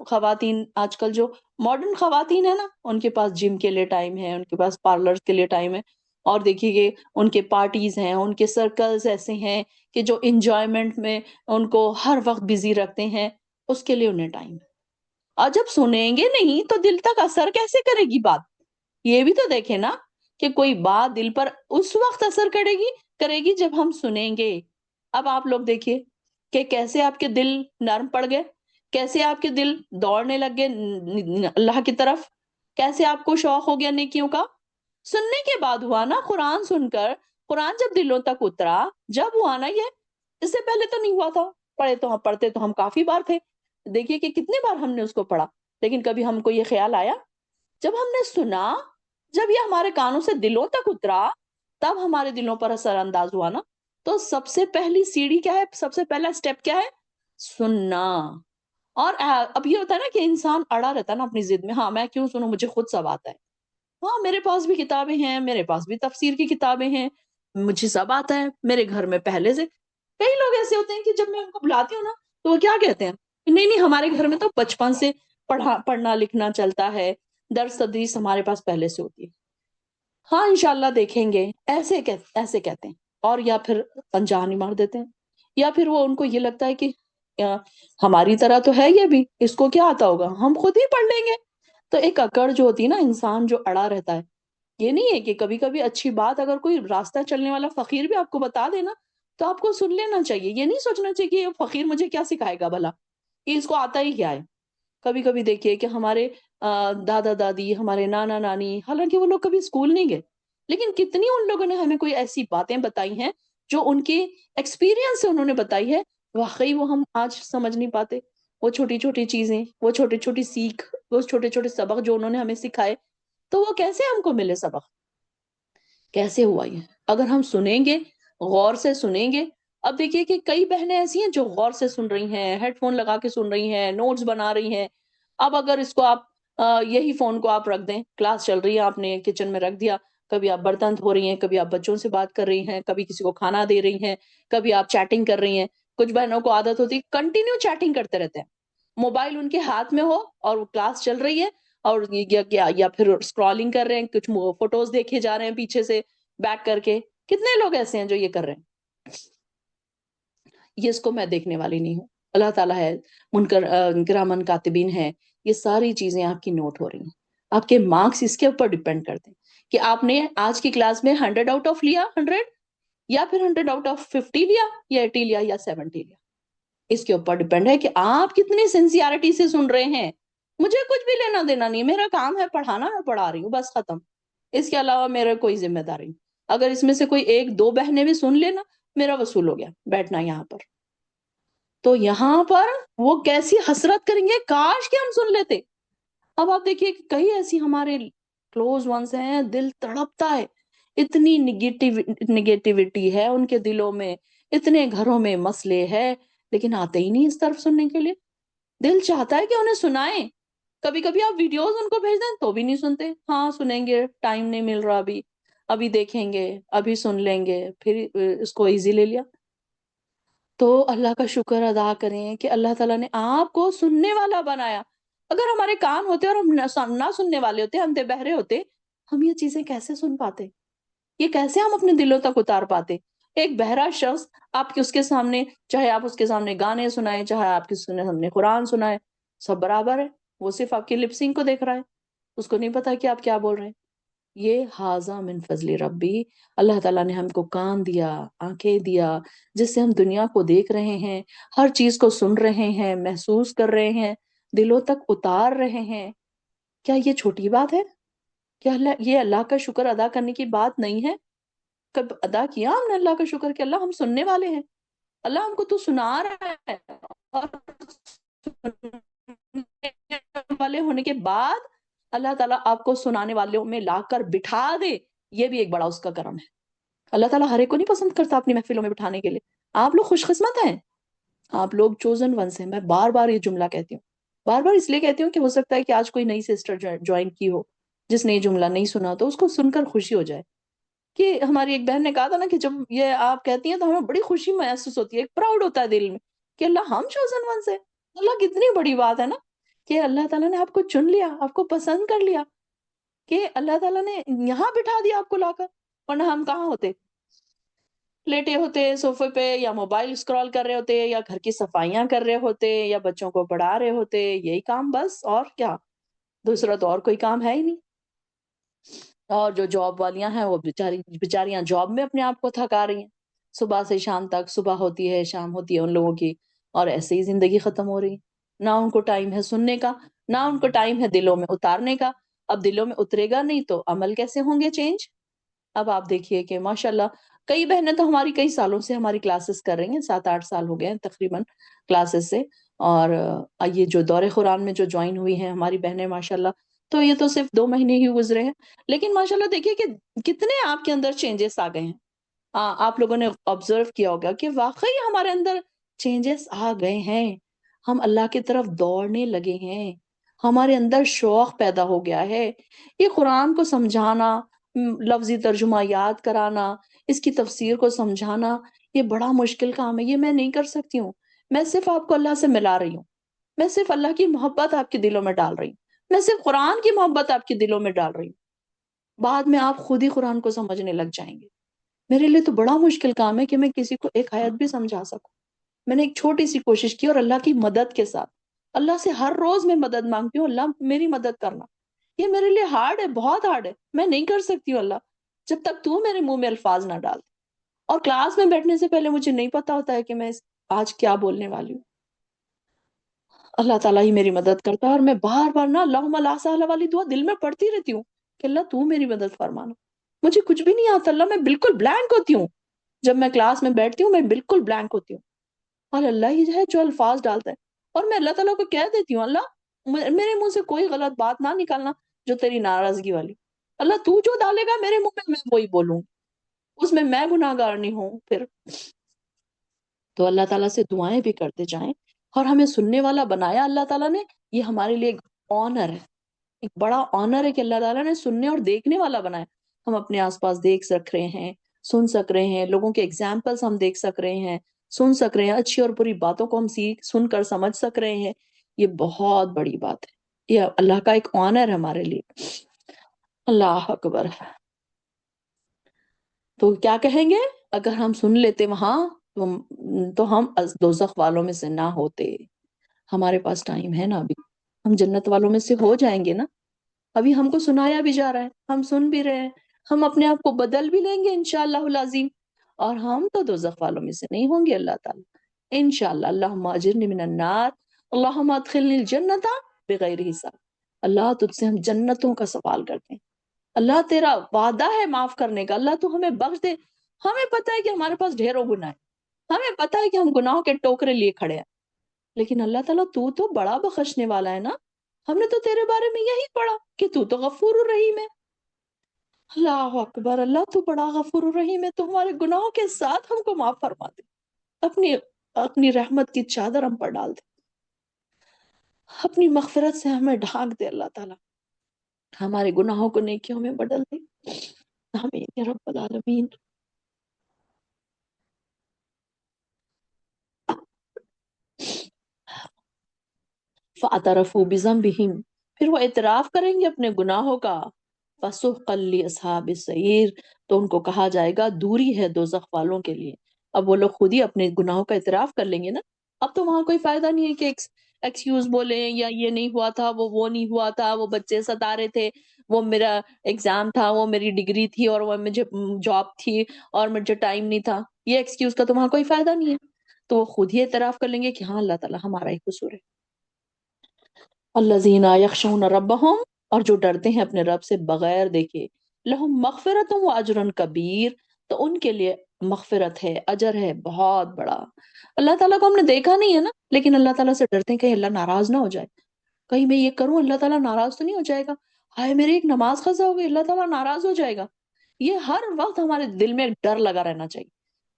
خواتین آج کل جو ماڈرن خواتین ہیں نا ان کے پاس جم کے لیے ٹائم ہے, ان کے پاس پارلر کے لیے ٹائم ہے, اور دیکھیے کہ ان کے پارٹیز ہیں, ان کے سرکلز ایسے ہیں کہ جو انجوائمنٹ میں ان کو ہر وقت بزی رکھتے ہیں, اس کے لیے انہیں ٹائم ہے. اور جب سنیں گے نہیں تو دل تک اثر کیسے کرے گی بات؟ یہ بھی تو دیکھیں نا کہ کوئی بات دل پر اس وقت اثر کرے گی جب ہم سنیں گے. اب آپ لوگ دیکھیے کہ کیسے آپ کے دل نرم پڑ گئے, کیسے آپ کے دل دوڑنے لگ گئے اللہ کی طرف, کیسے آپ کو شوق ہو گیا نیکیوں کا. سننے کے بعد ہوا نا. قرآن سن کر, قرآن جب دلوں تک اترا جب ہوا نا یہ. اس سے پہلے تو نہیں ہوا تھا. پڑھتے تو ہم کافی بار تھے. دیکھیے کہ کتنے بار ہم نے اس کو پڑھا, لیکن کبھی ہم کو یہ خیال آیا. جب ہم نے سنا, جب یہ ہمارے کانوں سے دلوں تک اترا, تب ہمارے دلوں پر اثر انداز ہوا نا. تو سب سے پہلی سیڑھی کیا ہے, سب سے پہلا سٹیپ کیا ہے؟ سننا. اور اب یہ ہوتا ہے نا کہ انسان اڑا رہتا ہے نا اپنی ضد میں. ہاں میں کیوں سنوں, مجھے خود سب آتا ہے. ہاں میرے پاس بھی کتابیں ہیں, میرے پاس بھی تفسیر کی کتابیں ہیں, مجھے سب آتا ہے. میرے گھر میں پہلے سے کئی لوگ ایسے ہوتے ہیں کہ جب میں ان کو بلاتی ہوں نا تو وہ کیا کہتے ہیں, نہیں نہیں ہمارے گھر میں تو بچپن سے پڑھنا لکھنا چلتا ہے, درس تدریس ہمارے پاس پہلے سے ہوتی ہے. ہاں انشاءاللہ دیکھیں گے, ایسے کہتے ہیں. اور یا پھر پنجانی مار دیتے ہیں, یا پھر وہ ان کو یہ لگتا ہے کہ ہماری طرح تو ہے یہ بھی, اس کو کیا آتا ہوگا, ہم خود ہی پڑھ لیں گے. تو ایک اکڑ جو ہوتی ہے نا, انسان جو اڑا رہتا ہے. یہ نہیں ہے کہ کبھی کبھی اچھی بات اگر کوئی راستہ چلنے والا فقیر بھی آپ کو بتا دینا تو آپ کو سن لینا چاہیے. یہ نہیں سوچنا چاہیے کہ یہ فقیر مجھے کیا سکھائے گا بھلا, کہ اس کو آتا ہی کیا ہے. کبھی کبھی دیکھیے کہ ہمارے دادا دادی, ہمارے نانا نانی, حالانکہ وہ لوگ کبھی اسکول نہیں گئے, لیکن کتنی ان لوگوں نے ہمیں کوئی ایسی باتیں بتائی ہیں جو ان کے ایکسپیرینس سے انہوں نے بتائی ہے. واقعی وہ ہم آج سمجھ نہیں پاتے. وہ چھوٹی چھوٹی چیزیں, وہ چھوٹی چھوٹی سیکھ, وہ چھوٹے چھوٹے سبق جو انہوں نے ہمیں سکھائے, تو وہ کیسے ہم کو ملے سبق, کیسے ہوا یہ؟ اگر ہم سنیں گے, غور سے سنیں گے. اب دیکھیے کہ کئی بہنیں ایسی ہیں جو غور سے سن رہی ہیں, ہیڈ فون لگا کے سن رہی ہیں, نوٹس بنا رہی ہیں. اب اگر اس کو آپ یہی فون کو آپ رکھ دیں, کلاس چل رہی ہے, آپ نے کچن میں رکھ دیا, کبھی آپ برتن دھو رہی ہیں, کبھی آپ بچوں سے بات کر رہی ہیں, کبھی کسی کو کھانا دے رہی ہیں, کبھی آپ چیٹنگ کر رہی ہیں. کچھ بہنوں کو عادت ہوتی ہے کنٹینیو چیٹنگ کرتے رہتے ہیں, موبائل ان کے ہاتھ میں ہو اور وہ کلاس چل رہی ہے, اور یا پھر اسکرولنگ کر رہے ہیں, کچھ فوٹوز دیکھے جا رہے ہیں پیچھے سے بیک کر کے. کتنے لوگ ایسے ہیں جو یہ کر رہے ہیں. یہ اس کو میں دیکھنے والی نہیں ہوں. اللہ تعالیٰ ہے, منکر کرامن کاتبین ہے, یہ ساری چیزیں آپ کی نوٹ ہو رہی ہیں. آپ کے مارکس اس کے اوپر ڈیپینڈ کرتے ہیں کہ آپ نے آج کی کلاس میں 100 آؤٹ آف لیا 100, یا پھر 100 آؤٹ آف 50 لیا, یا 80 لیا, یا 70 لیا. اس کے اوپر ڈیپینڈ ہے کہ آپ کتنی سنسیئرٹی سے سن رہے ہیں. مجھے کچھ بھی لینا دینا نہیں, میرا کام ہے پڑھانا, میں پڑھا رہی ہوں, بس ختم. اس کے علاوہ میرا کوئی ذمہ داری نہیں. اگر اس میں سے کوئی ایک دو بہنیں بھی سن لینا, میرا وصول ہو گیا بیٹھنا یہاں پر. تو یہاں پر وہ کیسی حسرت کریں گے, کاش کہ ہم سن لیتے. اب آپ دیکھیے کہ کئی ایسی ہمارے کلوز ونس ہیں, دل تڑپتا ہے, اتنی نگیٹیوٹی ہے ان کے دلوں میں, اتنے گھروں میں مسئلے ہے, لیکن آتے ہی نہیں اس طرف سننے کے لیے. دل چاہتا ہے کہ انہیں سنائیں. کبھی کبھی آپ ویڈیوز ان کو بھیج دیں تو بھی نہیں سنتے. ہاں سنیں گے, ٹائم نہیں مل رہا, ابھی دیکھیں گے, ابھی سن لیں گے, پھر اس کو ایزی لے لیا. تو اللہ کا شکر ادا کریں کہ اللہ تعالیٰ نے آپ کو سننے والا بنایا. اگر ہمارے کان ہوتے اور ہم نہ سننے والے ہوتے, اندھے بہرے ہوتے, ہم یہ چیزیں کیسے سن پاتے, یہ کیسے ہم اپنے دلوں تک اتار پاتے. ایک بہرا شخص آپ کے اس کے سامنے, چاہے آپ اس کے سامنے گانے سنائیں, چاہے آپ کے سامنے قرآن سنائیں, سب برابر ہے. وہ صرف آپ کی لپسنگ کو دیکھ رہا ہے, اس کو نہیں پتا کہ آپ کیا بول رہے ہیں. یہ حاذا من فضل ربی, اللہ تعالیٰ نے ہم کو کان دیا, آنکھیں دیا, جس سے ہم دنیا کو دیکھ رہے ہیں, ہر چیز کو سن رہے ہیں, محسوس کر رہے ہیں, دلوں تک اتار رہے ہیں. کیا یہ چھوٹی بات ہے؟ کیا یہ اللہ کا شکر ادا کرنے کی بات نہیں ہے؟ کب ادا کیا ہم نے اللہ کا شکر کہ اللہ ہم سننے والے ہیں؟ اللہ ہم کو تو سنا رہا ہے، اور سننے والے ہونے کے بعد اللہ تعالیٰ آپ کو سنانے والوں میں لا کر بٹھا دے، یہ بھی ایک بڑا اس کا کرم ہے۔ اللہ تعالیٰ ہر ایک کو نہیں پسند کرتا اپنی محفلوں میں بٹھانے کے لیے۔ آپ لوگ خوش قسمت ہیں، آپ لوگ چوزن ونس ہیں۔ میں بار بار یہ جملہ کہتی ہوں، بار بار اس لیے کہتی ہوں کہ ہو سکتا ہے کہ آج کوئی نئی سسٹر جوائن کی ہو جس نے یہ جملہ نہیں سنا، تو اس کو سن کر خوشی ہو جائے کہ ہماری ایک بہن نے کہا تھا نا کہ جب یہ آپ کہتی ہیں تو ہمیں بڑی خوشی محسوس ہوتی ہے، ایک پراؤڈ ہوتا ہے دل میں کہ اللہ ہم چوزن ونس ہیں۔ اللہ کتنی بڑی بات ہے نا کہ اللہ تعالیٰ نے آپ کو چن لیا، آپ کو پسند کر لیا، کہ اللہ تعالیٰ نے یہاں بٹھا دیا آپ کو لا کر، ورنہ ہم کہاں ہوتے؟ لیٹے ہوتے صوفے پہ، یا موبائل اسکرال کر رہے ہوتے، یا گھر کی صفائیاں کر رہے ہوتے، یا بچوں کو پڑھا رہے ہوتے، یہی کام بس، اور کیا؟ دوسرا تو اور کوئی کام ہے ہی نہیں۔ اور جو جاب والیاں ہیں وہ بیچاریاں جاب میں اپنے آپ کو تھکا رہی ہیں، صبح سے شام تک، صبح ہوتی ہے شام ہوتی ہے ان لوگوں کی، اور ایسے ہی زندگی ختم ہو رہی ہے۔ نہ ان کو ٹائم ہے سننے کا، نہ ان کو ٹائم ہے دلوں میں اتارنے کا۔ اب دلوں میں اترے گا نہیں تو عمل کیسے ہوں گے چینج؟ اب آپ دیکھیے کہ ماشاءاللہ کئی بہنیں تو ہماری کئی سالوں سے ہماری کلاسز کر رہی ہیں، 7-8 سال ہو گئے ہیں تقریباً کلاسز سے، اور یہ جو دور قرآن میں جو جوائن ہوئی ہیں ہماری بہنیں ماشاءاللہ، تو یہ تو صرف 2 مہینے ہی گزرے ہیں، لیکن ماشاءاللہ دیکھیے کہ کتنے آپ کے اندر چینجز آ گئے ہیں۔ آپ لوگوں نے آبزرو کیا ہوگا کہ واقعی ہمارے اندر چینجز آ گئے ہیں، ہم اللہ کی طرف دوڑنے لگے ہیں، ہمارے اندر شوق پیدا ہو گیا ہے۔ یہ قرآن کو سمجھانا، لفظی ترجمہ یاد کرانا، اس کی تفسیر کو سمجھانا، یہ بڑا مشکل کام ہے، یہ میں نہیں کر سکتی ہوں۔ میں صرف آپ کو اللہ سے ملا رہی ہوں، میں صرف اللہ کی محبت آپ کے دلوں میں ڈال رہی ہوں، میں صرف قرآن کی محبت آپ کے دلوں میں ڈال رہی ہوں۔ بعد میں آپ خود ہی قرآن کو سمجھنے لگ جائیں گے۔ میرے لیے تو بڑا مشکل کام ہے کہ میں کسی کو ایک آیت بھی سمجھا سکوں۔ میں نے ایک چھوٹی سی کوشش کی، اور اللہ کی مدد کے ساتھ، اللہ سے ہر روز میں مدد مانگتی ہوں، اللہ میری مدد کرنا۔ یہ میرے لیے ہارڈ ہے، بہت ہارڈ ہے، میں نہیں کر سکتی ہوں اللہ، جب تک تو میرے منہ میں الفاظ نہ ڈال۔ اور کلاس میں بیٹھنے سے پہلے مجھے نہیں پتا ہوتا ہے کہ میں آج کیا بولنے والی ہوں۔ اللہ تعالیٰ ہی میری مدد کرتا ہے، اور میں بار بار نا اللہم لا سہل والی دعا دل میں پڑھتی رہتی ہوں کہ اللہ تو میری مدد فرمانا۔ مجھے کچھ بھی نہیں آتا اللہ، میں بالکل بلینک ہوتی ہوں، جب میں کلاس میں بیٹھتی ہوں میں بالکل بلینک ہوتی ہوں، اور اللہ ہی جو ہے جو الفاظ ڈالتا ہے، اور میں اللہ تعالیٰ کو کہہ دیتی ہوں اللہ میرے منہ سے کوئی غلط بات نہ نکالنا جو تیری ناراضگی والی، اللہ تو جو ڈالے گا میرے منہ میں وہی بولوں، اس میں گناہ گار نہیں ہوں پھر۔ تو اللہ تعالیٰ سے دعائیں بھی کرتے جائیں، اور ہمیں سننے والا بنایا اللہ تعالیٰ نے، یہ ہمارے لیے ایک آنر ہے، ایک بڑا آنر ہے کہ اللہ تعالیٰ نے سننے اور دیکھنے والا بنایا۔ ہم اپنے آس پاس دیکھ سک رہے ہیں، سن سک رہے ہیں، لوگوں کے ایگزامپلس ہم دیکھ سک رہے ہیں، سن سک رہے ہیں، اچھی اور بری باتوں کو ہم سن کر سمجھ سک رہے ہیں۔ یہ بہت بڑی بات ہے، یہ اللہ کا ایک آنر ہے ہمارے لیے۔ اللہ اکبر۔ تو کیا کہیں گے اگر ہم سن لیتے وہاں، تو ہم دوزخ والوں میں سے نہ ہوتے۔ ہمارے پاس ٹائم ہے نا ابھی، ہم جنت والوں میں سے ہو جائیں گے نا۔ ابھی ہم کو سنایا بھی جا رہا ہے، ہم سن بھی رہے ہیں، ہم اپنے آپ کو بدل بھی لیں گے انشاءاللہ العظیم، اور ہم تو دوزخ والوں میں سے نہیں ہوں گے اللہ تعالیٰ انشاءاللہ۔ اللہم اجرنی من النار، اللہم ادخلنی الجنت بغیر حساب۔ اللہ تجھ سے ہم جنتوں کا سوال کرتے ہیں، اللہ تیرا وعدہ ہے معاف کرنے کا، اللہ تو ہمیں بخش دے۔ ہمیں پتہ ہے کہ ہمارے پاس ڈھیروں گناہ ہے، ہمیں پتہ ہے کہ ہم گناہوں کے ٹوکرے لیے کھڑے ہیں، لیکن اللہ تعالیٰ تو بڑا بخشنے والا ہے نا۔ ہم نے تو تیرے بارے میں یہی پڑھا کہ تو غفور الرحیم ہے۔ اللہ اکبر، اللہ تو بڑا غفور الرحیم ہے، تو ہمارے گناہوں کے ساتھ ہم کو معاف فرما دے، اپنی اپنی رحمت کی چادر ہم پر ڈال دے، اپنی مغفرت سے ہمیں ڈھانک دے اللہ تعالیٰ، ہمارے گناہوں کو نیکیوں میں بدل دے۔ آمین یا رب العالمین۔ فَاعْتَرَفُوا بِذَنبِهِمْ، پھر وہ اعتراف کریں گے اپنے گناہوں کا۔ فَسُحْقًا لِّأَصْحَابِ السَّعِيرِ، تو ان کو کہا جائے گا دوری ہے دوزخ والوں کے لیے۔ اب وہ لوگ خود ہی اپنے گناہوں کا اعتراف کر لیں گے نا، اب تو وہاں کوئی فائدہ نہیں ہے کہ ایکسکیوز بولیں، یا یہ نہیں ہوا تھا، وہ نہیں ہوا تھا، وہ بچے ستا رہے تھے، وہ میرا ایگزام تھا، وہ میری ڈگری تھی، اور وہ مجھے جاب تھی، اور مجھے ٹائم نہیں تھا۔ یہ ایکسکیوز کا تو وہاں کوئی فائدہ نہیں ہے، تو وہ خود ہی اعتراف کر لیں گے کہ ہاں اللہ تعالیٰ ہمارا ہی قصور ہے۔ الذین یخشون ربہم، اور جو ڈرتے ہیں اپنے رب سے بغیر دیکھے، لہم مغفرت و اجر کبیر، تو ان کے لیے مغفرت ہے، اجر ہے بہت بڑا۔ اللہ تعالیٰ کو ہم نے دیکھا نہیں ہے نا، لیکن اللہ تعالیٰ سے ڈرتے ہیں کہ اللہ ناراض نہ ہو جائے، کہیں میں یہ کروں اللہ تعالیٰ ناراض تو نہیں ہو جائے گا، ہائے میری ایک نماز قضا ہو گئی اللہ تعالیٰ ناراض ہو جائے گا۔ یہ ہر وقت ہمارے دل میں ایک ڈر لگا رہنا چاہیے۔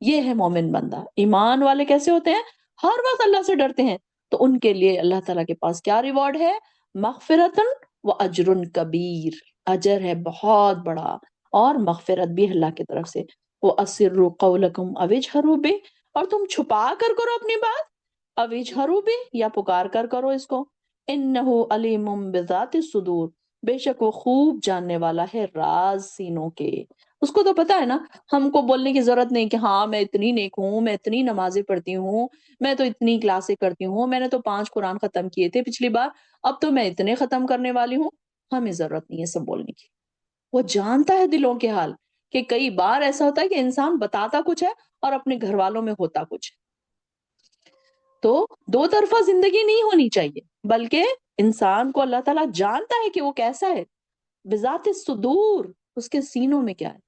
یہ ہے مومن بندہ۔ ایمان والے کیسے ہوتے ہیں؟ ہر وقت اللہ سے ڈرتے ہیں، تو ان کے لیے اللہ تعالیٰ کے پاس کیا ریوارڈ ہے؟ مغفرتن و اجر کبیر، اجر ہے بہت بڑا، اور مغفرت بھی اللہ کی طرف سے۔ وَأَسِرُّوا قَوْلَكُمْ أَوِ اجْهَرُوا بِهِ، اور تم چھپا کر کرو اپنی بات، أَوِ اجْهَرُوا بِهِ، یا پکار کر کرو اس کو۔ إِنَّهُ عَلِيمٌ بِذَاتِ الصُّدُورِ، بے شک وہ خوب جاننے والا ہے راز سینوں کے۔ اس کو تو پتا ہے نا، ہم کو بولنے کی ضرورت نہیں کہ ہاں میں اتنی نیک ہوں، میں اتنی نمازیں پڑھتی ہوں، میں تو اتنی کلاسیں کرتی ہوں، میں نے تو 5 قرآن ختم کیے تھے پچھلی بار، اب تو میں اتنے ختم کرنے والی ہوں۔ ہمیں ضرورت نہیں ہے سب بولنے کی۔ وہ جانتا ہے دلوں کے حال، کہ کئی بار ایسا ہوتا ہے کہ انسان بتاتا کچھ ہے اور اپنے گھر والوں میں ہوتا کچھ ہے۔ تو دو طرفہ زندگی نہیں ہونی چاہیے، بلکہ انسان کو اللہ تعالیٰ جانتا ہے کہ وہ کیسا ہے، بذات الصدور، اس کے سینوں میں کیا ہے،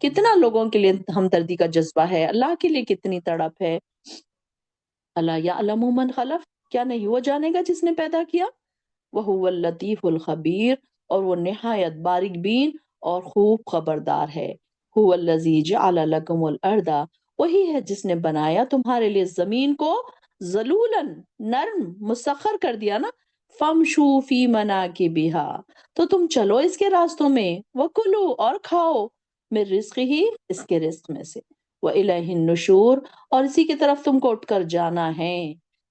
کتنا لوگوں کے لیے ہمدردی کا جذبہ ہے، اللہ کے لیے کتنی تڑپ ہے۔ اللہ یعلم من خلق، کیا نہیں وہ جانے گا جس نے پیدا کیا؟ وَهُوَ اللطیف الخبیر، اور وہ نہایت باریک بین اور خوب خبردار ہے۔ هُوَ الَّذِي جَعَلَ لَكُمُ الْأَرْضَ، وہی ہے جس نے بنایا تمہارے لیے زمین کو، ذلولاً، نرم، مسخر کر دیا نا، فَامْشُوا فِي مَنَاكِبِهَا، تو تم چلو اس کے راستوں میں، وَكُلُوا، اور کھاؤ، من رزق ہی، اس کے رزق میں سے، وَإِلَيْهِ النُّشُورُ، اور اسی کی طرف تم کو اٹھ کر جانا ہے۔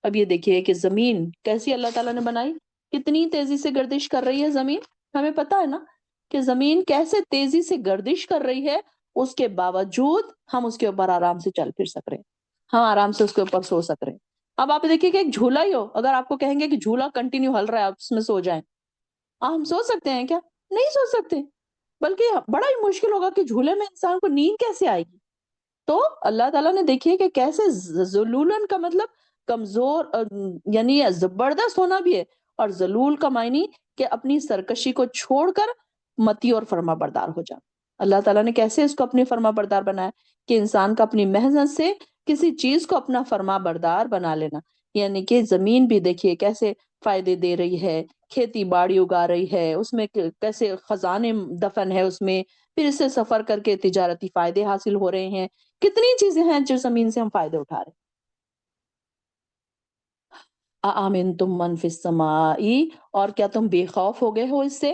اب یہ دیکھیے کہ زمین کیسی اللہ تعالیٰ نے بنائی، کتنی تیزی سے گردش کر رہی ہے زمین، ہمیں پتا ہے نا کہ زمین کیسے تیزی سے گردش کر رہی ہے، اس کے باوجود ہم اس کے اوپر آرام سے چل پھر سک رہے ہیں، ہم آرام سے اس کے اوپر سو سک رہے ہیں۔ اب آپ دیکھیے کہ ایک جھولا ہی ہو، اگر آپ کو کہیں گے کہ جھولا کنٹینیو ہل رہا ہے آپ اس میں سو جائیں، ہم سو سکتے ہیں کیا؟ نہیں سو سکتے، بلکہ بڑا ہی مشکل ہوگا کہ جھولے میں انسان کو نیند کیسے آئے گی۔ تو اللہ تعالیٰ نے دیکھیے کہ کیسے ذلولن کا مطلب کمزور، یعنی زبردست ہونا بھی ہے، اور ذلول کا معنی کہ اپنی سرکشی کو چھوڑ کر متی اور فرما بردار ہو جانا۔ اللہ تعالیٰ نے کیسے اس کو اپنی فرما بردار بنایا کہ انسان کا اپنی محنت سے کسی چیز کو اپنا فرما بردار بنا لینا، یعنی کہ زمین بھی دیکھیے کیسے فائدے دے رہی ہے، کھیتی باڑی اگا رہی ہے، اس میں کیسے خزانے دفن ہے اس میں، پھر اس سے سفر کر کے تجارتی فائدے حاصل ہو رہے ہیں، کتنی چیزیں ہیں جو زمین سے ہم فائدے اٹھا رہے ہیں۔ اَأَمِنْتُم مَّن فِی السَّمَاءِ، اور کیا تم بے خوف ہو گئے ہو اس سے،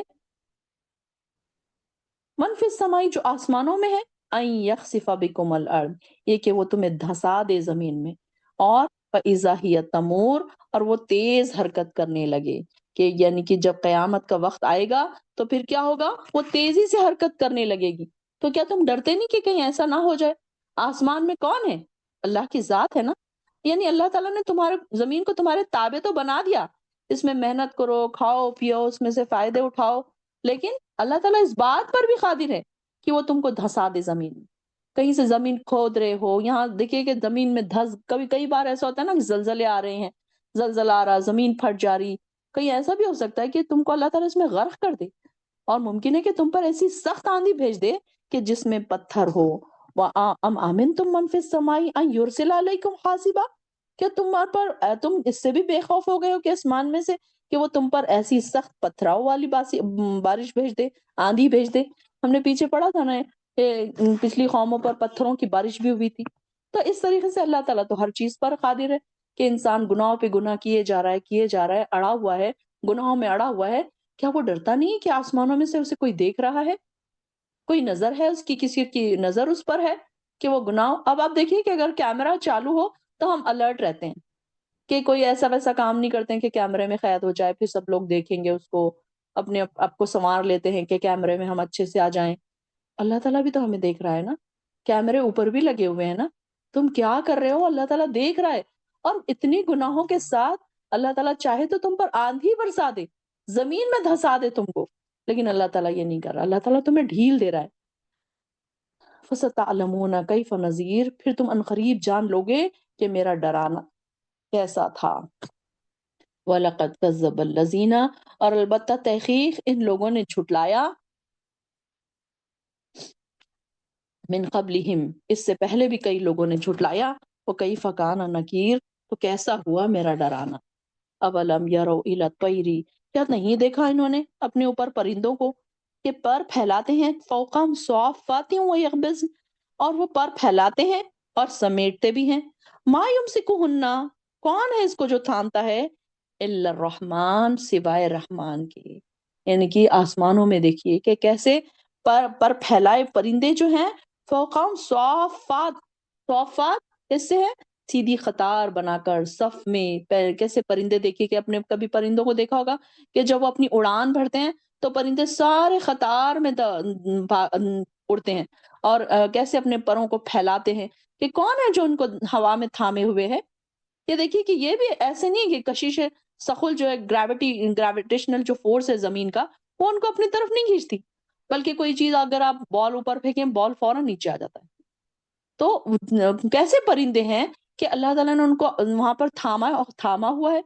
من فی السماء جو آسمانوں میں ہے، ان یخسف بکم الارض، یہ کہ وہ تمہیں دھسا دے زمین میں، اور فاذا ہی تمور، اور وہ تیز حرکت کرنے لگے، کہ یعنی کہ جب قیامت کا وقت آئے گا تو پھر کیا ہوگا، وہ تیزی سے حرکت کرنے لگے گی۔ تو کیا تم ڈرتے نہیں کہ کہیں ایسا نہ ہو جائے؟ آسمان میں کون ہے؟ اللہ کی ذات ہے نا، یعنی اللہ تعالیٰ نے تمہارے زمین کو تمہارے تابع تو بنا دیا، اس میں محنت کرو، کھاؤ پیو، اس میں سے فائدے اٹھاؤ، لیکن اللہ تعالیٰ اس بات پر بھی قادر ہے کہ وہ تم کو دھسا دے زمین میں، کہیں سے زمین کھود رہے ہو، یہاں دیکھیے کہ زمین میں دھس، کئی بار ایسا ہوتا ہے نا کہ زلزلے آ رہے ہیں، زلزلہ آ رہا، زمین پھٹ جا رہی، کہیں ایسا بھی ہو سکتا ہے کہ تم کو اللہ تعالیٰ اس میں غرق کر دے، اور ممکن ہے کہ تم پر ایسی سخت آندھی بھیج دے کہ جس میں پتھر ہو۔ وَأَمْ آمِنْتُم مَّن فِی السَّمَاءِ أَن يُرْسِلَ عَلَيْكُمْ حَاصِبًا، کیا تم اس سے بھی بے خوف ہو گئے ہو کہ آسمان میں سے کہ وہ تم پر ایسی سخت پتھراؤ والی بارش بھیج دے، آندھی بھیج دے؟ ہم نے پیچھے پڑھا تھا نا کہ پچھلی قوموں پر پتھروں کی بارش بھی ہوئی تھی۔ تو اس طریقے سے اللہ تعالیٰ تو ہر چیز پر قادر ہے، کہ انسان گناہوں پہ گناہ کیے جا رہا ہے، اڑا ہوا ہے، گناہوں میں اڑا ہوا ہے، کیا وہ ڈرتا نہیں ہے کہ آسمانوں میں سے اسے کوئی دیکھ رہا ہے، کوئی نظر ہے اس کی، کسی کی نظر اس پر ہے کہ وہ گناہ؟ اب آپ دیکھیے کہ اگر کیمرہ چالو ہو تو ہم الرٹ رہتے ہیں کہ کوئی ایسا ویسا کام نہیں کرتے ہیں کہ کیمرے میں قید ہو جائے، پھر سب لوگ دیکھیں گے اس کو، اپنے آپ کو سنوار لیتے ہیں کہ کیمرے میں ہم اچھے سے آ جائیں۔ اللہ تعالیٰ بھی تو ہمیں دیکھ رہا ہے نا، کیمرے اوپر بھی لگے ہوئے ہیں نا، تم کیا کر رہے ہو اللہ تعالیٰ دیکھ رہا ہے، اور اتنی گناہوں کے ساتھ اللہ تعالیٰ چاہے تو تم پر آندھی برسا دے، زمین میں دھسا دے تم کو، لیکن اللہ تعالیٰ یہ نہیں کر رہا، اللہ تعالیٰ تمہیں ڈھیل دے رہا ہے۔ فَسَتَعْلَمُونَ كَيْفَ نَذِيرٌ، پھر تم عنقریب جان لوگے کہ میرا ڈرانا کیسا تھا۔ وَلَقَدْ كَذَّبَ الَّذِينَ، اور البتہ تحقیق ان لوگوں نے جھٹلایا، من قبلہم، اس سے پہلے بھی کئی لوگوں نے جھٹلایا، وکیف کان نکیر، تو کیسا ہوا میرا ڈرانا۔ اولم یروا الی الطیر، کیا نہیں دیکھا انہوں نے اپنے اوپر پرندوں کو کہ پر پھیلاتے ہیں، فوقہم صافات و یقبضن، اور وہ پر پھیلاتے ہیں اور سمیٹتے بھی ہیں۔ ما یمسکہن، کون ہے اس کو جو تھامتا ہے، الا الرحمن، سوائے رحمان کے۔ یعنی کہ آسمانوں میں دیکھیے کہ کیسے پر پھیلائے پرندے جو ہیں، فوقہم صافات، صافات کس سے ہے، سیدھی قطار بنا کر صف میں، کیسے پرندے دیکھیے کہ اپنے کبھی پرندوں کو دیکھا ہوگا کہ جب وہ اپنی اڑان بھرتے ہیں تو پرندے سارے قطار میں اڑتے ہیں، اور کیسے اپنے پروں کو پھیلاتے ہیں، کہ کون ہے جو ان کو ہوا میں تھامے ہوئے ہے۔ یہ دیکھیے کہ یہ بھی ایسے نہیں کہ کشش ثقل جو ہے، گریویٹیشنل جو فورس ہے زمین کا، وہ ان کو اپنی طرف نہیں کھینچتی، بلکہ کوئی چیز اگر آپ بال اوپر پھینکیں، بال فوراً نیچے آ جاتا ہے۔ تو کیسے پرندے ہیں کہ اللہ تعالیٰ نے ان کو وہاں پر تھاما ہوا ہے۔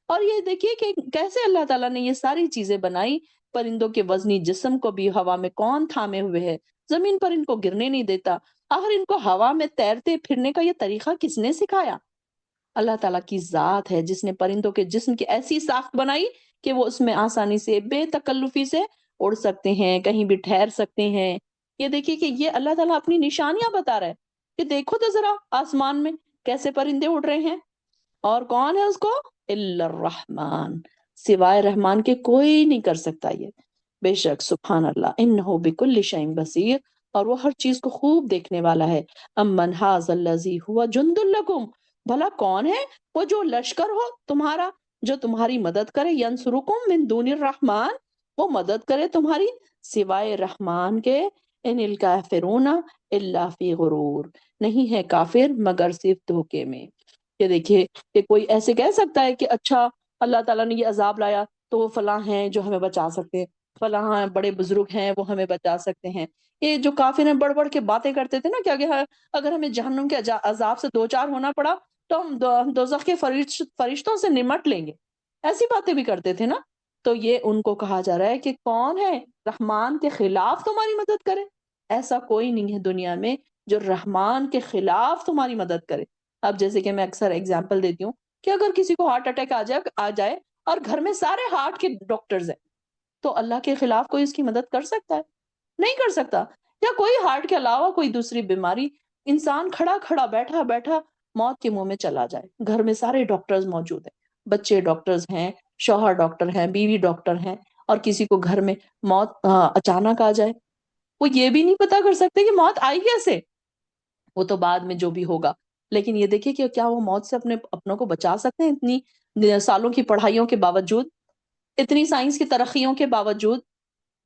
اور یہ دیکھیے کہ کیسے اللہ تعالیٰ نے یہ ساری چیزیں بنائی، پرندوں کے وزنی جسم کو بھی ہوا میں کون تھامے ہوئے ہے، زمین پر ان کو گرنے نہیں دیتا، آخر ان کو ہوا میں تیرتے پھرنے کا یہ طریقہ کس نے سکھایا؟ اللہ تعالیٰ کی ذات ہے جس نے پرندوں کے جسم کی ایسی ساخت بنائی کہ وہ اس میں آسانی سے بے تکلفی سے اڑ سکتے ہیں، کہیں بھی ٹھہر سکتے ہیں۔ یہ دیکھیے کہ یہ اللہ تعالیٰ اپنی نشانیاں بتا رہا ہے کہ دیکھو تو ذرا آسمان میں کیسے پرندے اڑ رہے ہیں، اور کون ہے اس کو، الا الرحمن، سوائے رحمان کے کوئی نہیں کر سکتا یہ۔ بے شک سبحان اللہ، انہ بکل شیء بصیر، اور وہ ہر چیز کو خوب دیکھنے والا ہے۔ امن ھذا الذی ھو جند لکم، بھلا کون ہے وہ جو لشکر ہو تمہارا، جو تمہاری مدد کرے، ینصرکم من دون الرحمن، وہ مدد کرے تمہاری سوائے رحمان کے، ان الکافرون الا فی غرور، نہیں ہے کافر مگر صرف دھوکے میں۔ یہ دیکھیے کہ کوئی ایسے کہہ سکتا ہے کہ اچھا اللہ تعالیٰ نے یہ عذاب لایا تو وہ فلاں ہیں جو ہمیں بچا سکتے ہیں، فلاں بڑے بزرگ ہیں وہ ہمیں بچا سکتے ہیں۔ یہ جو کافر ہیں بڑھ بڑھ کے باتیں کرتے تھے نا کہ اگر ہمیں جہنم کے عذاب سے دو چار ہونا پڑا تو ہم دوزخ کے فرشتوں سے نمٹ لیں گے، ایسی باتیں بھی کرتے تھے نا۔ تو یہ ان کو کہا جا رہا ہے کہ کون ہے رحمان کے خلاف تمہاری مدد کرے؟ ایسا کوئی نہیں ہے دنیا میں جو رحمان کے خلاف تمہاری مدد کرے۔ اب جیسے کہ میں اکثر اگزامپل دیتی ہوں کہ اگر کسی کو ہارٹ اٹیک آ جائے اور گھر میں سارے ہارٹ کے ڈاکٹرز ہیں، تو اللہ کے خلاف کوئی اس کی مدد کر سکتا ہے؟ نہیں کر سکتا۔ یا کوئی ہارٹ کے علاوہ کوئی دوسری بیماری، انسان کھڑا کھڑا بیٹھا بیٹھا موت کے منہ میں چلا جائے، گھر میں سارے ڈاکٹرز موجود ہیں، بچے ڈاکٹرز ہیں، شوہر ڈاکٹر ہیں، بیوی ڈاکٹر ہیں، اور کسی کو گھر میں موت اچانک آ جائے، وہ یہ بھی نہیں پتا کر سکتے کہ موت آئی کیسے، وہ تو بعد میں جو بھی ہوگا۔ لیکن یہ دیکھیں کہ کیا وہ موت سے اپنے اپنوں کو بچا سکتے ہیں اتنی سالوں کی پڑھائیوں کے باوجود، اتنی سائنس کی ترقیوں کے باوجود؟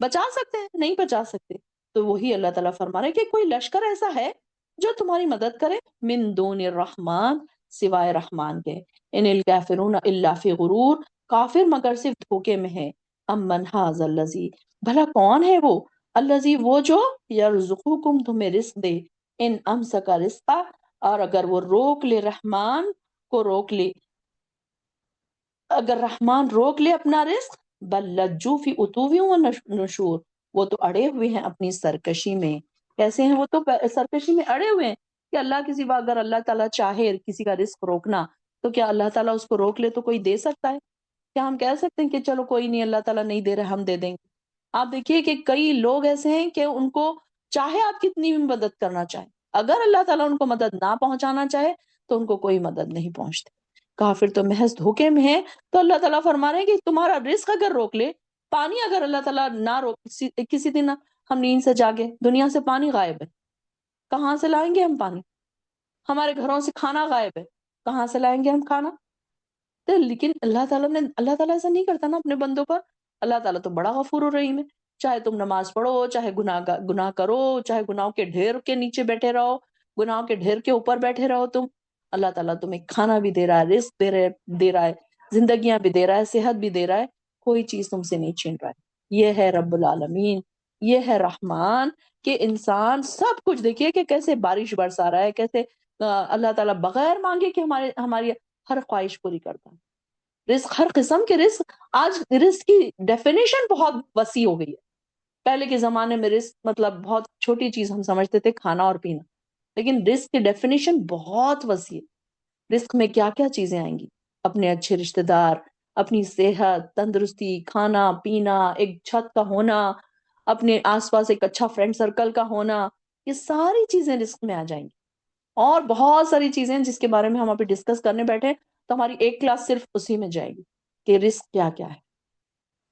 بچا سکتے ہیں؟ نہیں بچا سکتے۔ تو وہی اللہ تعالیٰ فرما رہے کہ کوئی لشکر ایسا ہے جو تمہاری مدد کرے، من دون الرحمن، سوائے رحمان کے، ان الکافرون الا فی غرور، کافر مگر صرف دھوکے میں ہے۔ امن ھذا الذی، بھلا کون ہے وہ، الذی وہ جو، یرزقکم تمہیں رزق دے، ان امسک رزقا، اور اگر وہ روک لے رحمان کو، روک لے، اگر رحمان روک لے اپنا رزق، بل لجو فی عتو و نشور، وہ تو اڑے ہوئے ہیں اپنی سرکشی میں۔ کیسے ہیں وہ تو سرکشی میں اڑے ہوئے ہیں کہ اللہ کے سوا اگر اللہ تعالیٰ چاہے کسی کا رزق روکنا تو کیا اللہ تعالیٰ اس کو روک لے تو کوئی دے سکتا ہے؟ کیا ہم کہہ سکتے ہیں کہ چلو کوئی نہیں، اللہ تعالیٰ نہیں دے رہے ہم دے دیں گے؟ آپ دیکھیے کہ کئی لوگ ایسے ہیں کہ ان کو چاہے آپ کتنی بھی مدد کرنا چاہیں، اگر اللہ تعالیٰ ان کو مدد نہ پہنچانا چاہے تو ان کو کوئی مدد نہیں پہنچتی۔ کافر تو محض دھوکے میں ہے۔ تو اللہ تعالیٰ فرما رہے ہیں کہ تمہارا رزق اگر روک لے، پانی اگر اللہ تعالیٰ نہ روک، کسی دن ہم نیند سے جاگے، دنیا سے پانی غائب ہے، کہاں سے لائیں گے ہم پانی؟ ہمارے گھروں سے کھانا غائب ہے، کہاں سے لائیں گے ہم کھانا؟ تو لیکن اللہ تعالیٰ ایسا نہیں کرتا نا اپنے بندوں پر۔ اللہ تعالیٰ تو بڑا غفور الرحیم ہے، چاہے تم نماز پڑھو، چاہے گناہ کرو، چاہے گناہوں کے ڈھیر کے نیچے بیٹھے رہو، گناہوں کے ڈھیر کے اوپر بیٹھے رہو تم، اللہ تعالیٰ تمہیں کھانا بھی دے رہا ہے، رزق دے رہا ہے، زندگیاں بھی دے رہا ہے، صحت بھی دے رہا ہے، کوئی چیز تم سے نہیں چھین رہا ہے۔ یہ ہے رب العالمین، یہ ہے رحمان، کہ انسان سب کچھ دیکھیے کہ کیسے بارش برسا رہا ہے، کیسے اللہ تعالیٰ بغیر مانگے کہ ہماری ہر خواہش پوری کرتا ہے۔ رزق، ہر قسم کے رزق، آج رزق کی ڈیفینیشن بہت وسیع ہو گئی ہے۔ پہلے کے زمانے میں رزق مطلب بہت چھوٹی چیز ہم سمجھتے تھے، کھانا اور پینا، لیکن رزق کی ڈیفینیشن بہت وسیع ہے۔ رزق میں کیا کیا چیزیں آئیں گی؟ اپنے اچھے رشتہ دار، اپنی صحت، تندرستی، کھانا پینا، ایک چھت کا ہونا، اپنے آس پاس ایک اچھا فرینڈ سرکل کا ہونا، یہ ساری چیزیں رزق میں آ جائیں گی۔ اور بہت ساری چیزیں جس کے بارے میں ہم ابھی ڈسکس کرنے بیٹھے ہیں، تو ہماری ایک کلاس صرف اسی میں جائے گی کہ رزق کیا کیا ہے۔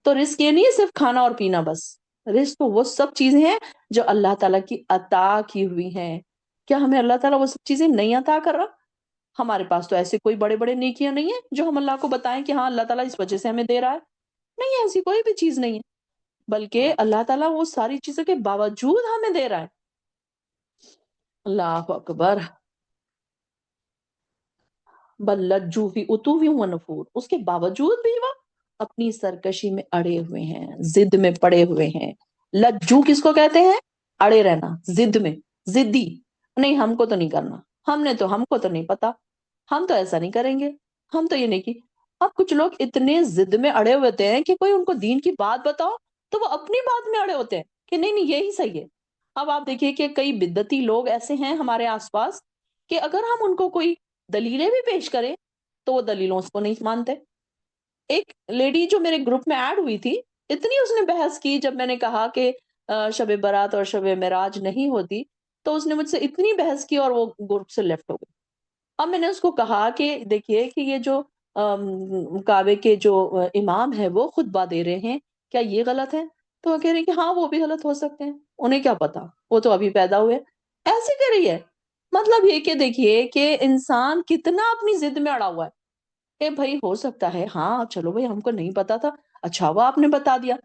تو رزق یہ نہیں ہے صرف کھانا اور پینا بس، رزق تو وہ سب چیزیں ہیں جو اللہ تعالیٰ کی عطا کی ہوئی ہیں۔ کیا ہمیں اللہ تعالیٰ وہ سب چیزیں نہیں عطا کر رہا؟ ہمارے پاس تو ایسے کوئی بڑے بڑے نیکیاں نہیں ہیں جو ہم اللہ کو بتائیں کہ ہاں اللہ تعالیٰ اس وجہ سے ہمیں دے رہا ہے، نہیں، ایسی کوئی بھی چیز نہیں ہے، بلکہ اللہ تعالیٰ وہ ساری چیزوں کے باوجود ہمیں دے رہا ہے۔ اللہ اکبر، بل لجو فی عتو و نفور، اس کے باوجود بھی وہ اپنی سرکشی میں اڑے ہوئے ہیں، ضد میں پڑے ہوئے ہیں۔ لجو کس کو کہتے ہیں؟ اڑے رہنا، ضد میں، ضدی، نہیں ہم کو تو نہیں کرنا، ہم کو تو نہیں پتا، ہم تو ایسا نہیں کریں گے، ہم تو یہ نہیں کی۔ اب کچھ لوگ اتنے ضد میں اڑے ہوتے ہیں کہ کوئی ان کو دین کی بات بتاؤ تو وہ اپنی بات میں اڑے ہوتے ہیں کہ نہیں نہیں یہی صحیح ہے۔ اب آپ دیکھیے کہ کئی بدعتی لوگ ایسے ہیں ہمارے آس پاس کہ اگر ہم ان کو کوئی دلیلیں بھی پیش کریں تو وہ دلیلوں کو نہیں مانتے۔ ایک لیڈی جو میرے گروپ میں ایڈ ہوئی تھی، اتنی اس نے بحث کی جب میں نے کہا کہ شب برات اور شب معراج نہیں ہوتی، تو اس نے مجھ سے اتنی بحث کی اور وہ گروپ سے لیفٹ ہو گئی۔ اب میں نے اس کو کہا کہ دیکھیے کہ یہ جو کعبے کے جو امام ہے وہ خطبہ دے رہے ہیں، کیا یہ غلط ہے؟ تو وہ کہہ رہی ہیں کہ ہاں وہ بھی غلط ہو سکتے ہیں، انہیں کیا پتا، وہ تو ابھی پیدا ہوئے، ایسے کہہ رہی ہے۔ مطلب یہ کہ دیکھیے کہ انسان کتنا اپنی ضد میں اڑا ہوا ہے کہ بھائی ہو سکتا ہے، ہاں چلو بھائی ہم کو نہیں پتا تھا، اچھا وہ آپ نے بتا دیا،